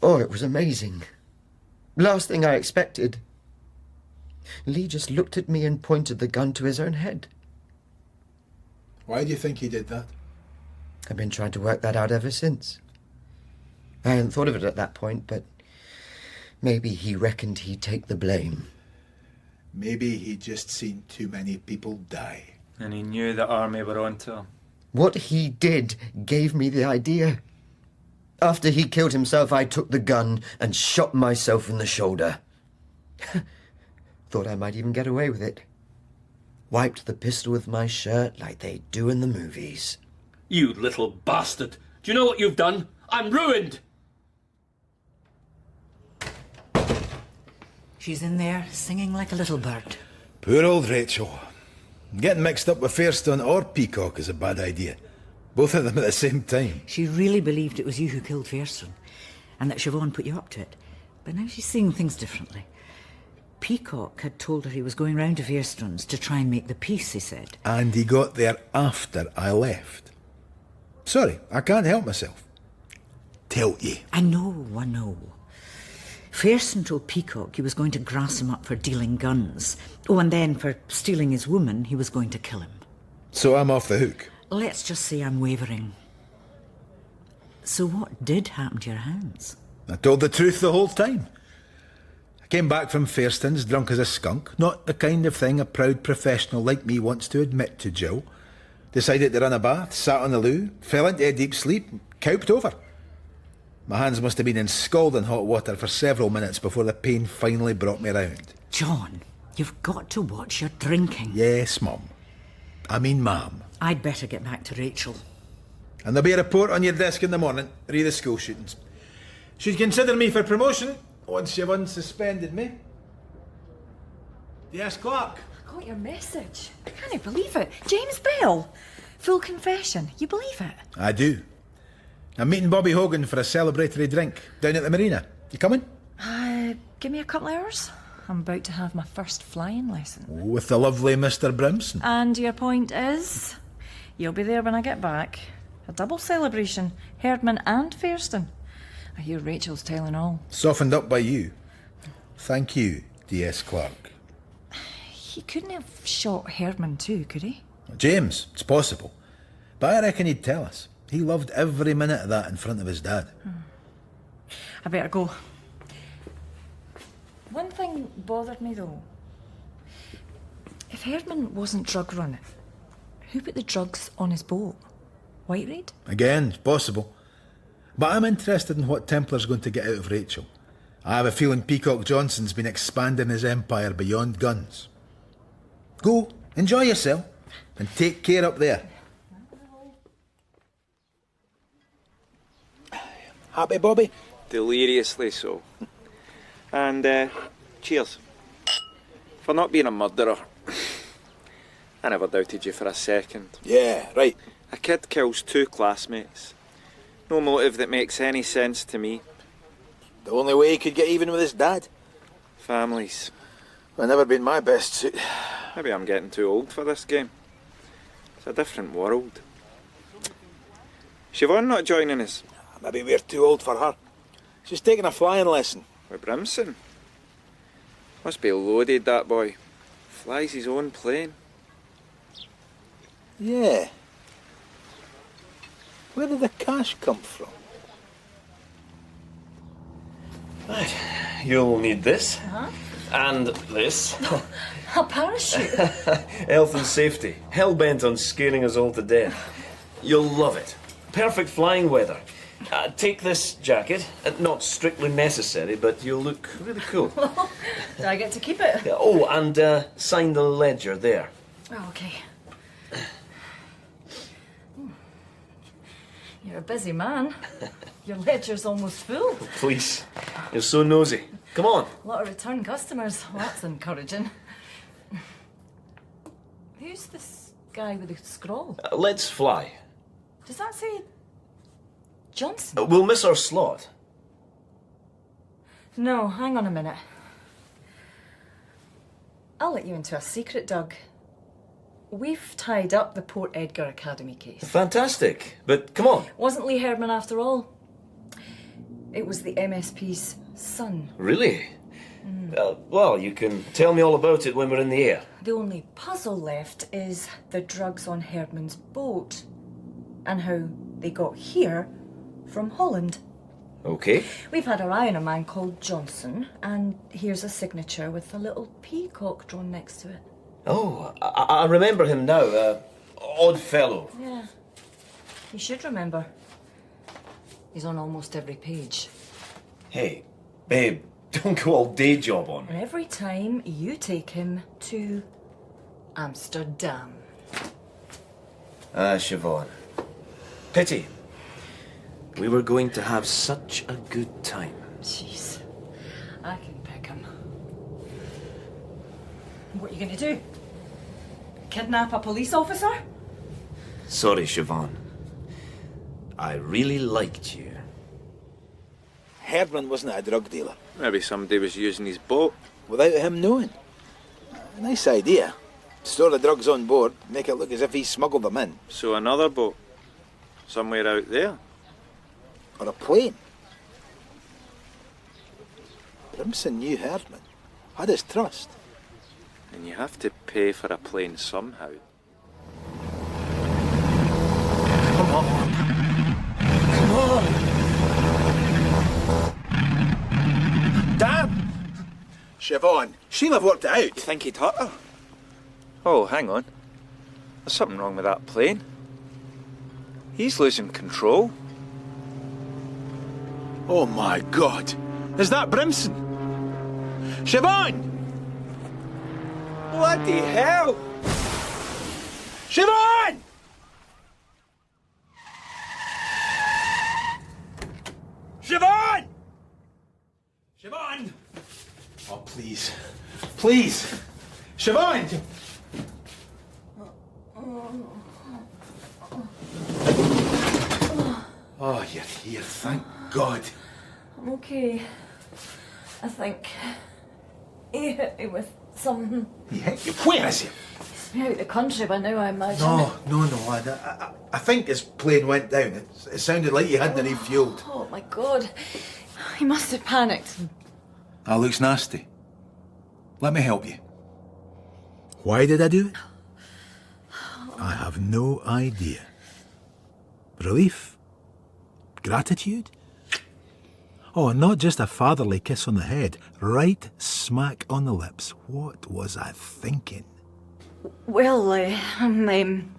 Oh, it was amazing. Last thing I expected. Lee just looked at me and pointed the gun to his own head. Why do you think he did that? I've been trying to work that out ever since. I hadn't thought of it at that point, but maybe he reckoned he'd take the blame. Maybe he'd just seen too many people die. And he knew the army were onto him. What he did gave me the idea. After he killed himself, I took the gun and shot myself in the shoulder. Thought I might even get away with it. Wiped the pistol with my shirt like they do in the movies. You little bastard! Do you know what you've done? I'm ruined! She's in there, singing like a little bird. Poor old Rachel. Getting mixed up with Fairstone or Peacock is a bad idea. Both of them at the same time. She really believed it was you who killed Fairstone, and that Siobhan put you up to it. But now she's seeing things differently. Peacock had told her he was going round to Fairstone's to try and make the peace, he said. And he got there after I left. Sorry, I can't help myself. Tell ye. I know. Fairstone told Peacock he was going to grass him up for dealing guns. Oh, and then for stealing his woman, he was going to kill him. So I'm off the hook. Let's just say I'm wavering. So what did happen to your hands? I told the truth the whole time. I came back from Fairstone's drunk as a skunk, not the kind of thing a proud professional like me wants to admit to, Jill. Decided to run a bath, sat on the loo, fell into a deep sleep, cowped over. My hands must have been in scalding hot water for several minutes before the pain finally brought me round. John, you've got to watch your drinking. Yes, Mum. I mean, Ma'am. I'd better get back to Rachel. And there'll be a report on your desk in the morning, re the school shootings. Should consider me for promotion once you've unsuspended me. Yes, Clark. I got your message. I can't believe it. James Bell. Full confession. You believe it? I do. I'm meeting Bobby Hogan for a celebratory drink down at the marina. You coming? Give me a couple hours. I'm about to have my first flying lesson. With the lovely Mr. Brimson. And your point is? You'll be there when I get back. A double celebration. Herdman and Fairstone. I hear Rachel's telling all. Softened up by you. Thank you, D.S. Clark. He couldn't have shot Herdman too, could he? James, it's possible. But I reckon he'd tell us. He loved every minute of that in front of his dad. I better go. One thing bothered me though. If Herdman wasn't drug running, who put the drugs on his boat? Whiteread? Again, it's possible. But I'm interested in what Templar's going to get out of Rachel. I have a feeling Peacock Johnson's been expanding his empire beyond guns. Go, enjoy yourself, and take care up there. Happy, Bobby? Deliriously so. And, cheers. For not being a murderer. I never doubted you for a second. Yeah, right. A kid kills 2 classmates. No motive that makes any sense to me. The only way he could get even with his dad. Families. Well, never been my best suit. Maybe I'm getting too old for this game. It's a different world. Siobhan not joining us? Maybe we're too old for her. She's taking a flying lesson. With Brimson? Must be loaded, that boy. Flies his own plane. Yeah. Where did the cash come from? Right. You'll need this. And this. A parachute? Health and safety. Hell-bent on scaring us all to death. You'll love it. Perfect flying weather. Take this jacket. Not strictly necessary, but you'll look really cool. Do I get to keep it? Oh, and sign the ledger there. Oh, okay. You're a busy man. Your ledger's almost full. Please. You're so nosy. Come on. A lot of return customers. Well, that's encouraging. Who's this guy with the scroll? Let's fly. Does that say Johnson? We'll miss our slot. No, hang on a minute. I'll let you into a secret, Doug. We've tied up the Port Edgar Academy case. Fantastic. But come on. Wasn't Lee Herdman after all? It was the MSP's son. Really? Well, you can tell me all about it when we're in the air. The only puzzle left is the drugs on Herdman's boat and how they got here from Holland. Okay. We've had our eye on a man called Johnson, and here's a signature with a little peacock drawn next to it. Oh, I remember him now. Odd fellow. Yeah. You should remember. He's on almost every page. Hey, babe, don't go all day job on me. And every time you take him to Amsterdam. Ah, Siobhan. Pity. We were going to have such a good time. Jeez. I can pick him. What are you going to do? Kidnap a police officer? Sorry, Siobhan. I really liked you. Herdman wasn't a drug dealer. Maybe somebody was using his boat. Without him knowing. Nice idea. Store the drugs on board, make it look as if he smuggled them in. So another boat. Somewhere out there. Or a plane. Brimson knew Herdman. Had his trust. And you have to pay for a plane somehow. Come on. Come on. Damn! Siobhan, she'll have worked it out. You think he'd hurt her? Oh, hang on. There's something wrong with that plane. He's losing control. Oh my God! Is that Brimson? Siobhan! Bloody hell! Siobhan! Siobhan! Siobhan! Oh, please. Please! Siobhan! Oh, you're here, thank God. I'm okay. I think he hit me with something. He hit you? Where is he? He's me out the country by now, I imagine. No. I think his plane went down. It sounded like he hadn't refueled. Oh my God. He must have panicked. That looks nasty. Let me help you. Why did I do it? I have no idea. Relief? Gratitude? Oh, not just a fatherly kiss on the head, right smack on the lips. What was I thinking? Well, I'm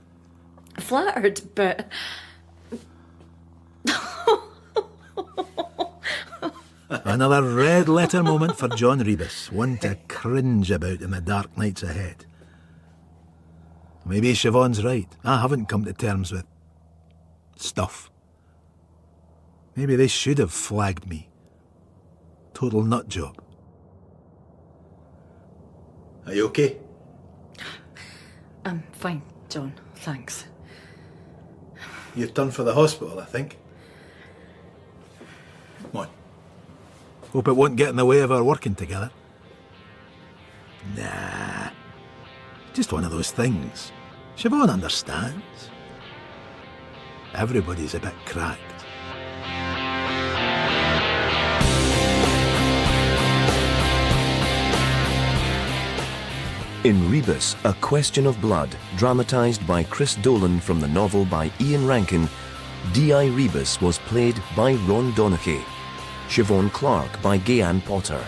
flattered, but... Another red letter moment for John Rebus, one to cringe about in the dark nights ahead. Maybe Siobhan's right. I haven't come to terms with stuff. Maybe they should have flagged me. Total nut job. Are you okay? I'm fine, John. Thanks. You've done for the hospital, I think. Come on. Hope it won't get in the way of our working together. Nah. Just one of those things. Siobhan understands. Everybody's a bit cracked. In Rebus, A Question of Blood, dramatised by Chris Dolan from the novel by Ian Rankin, D.I. Rebus was played by Ron Donaghy, Siobhan Clarke by Gayanne Potter,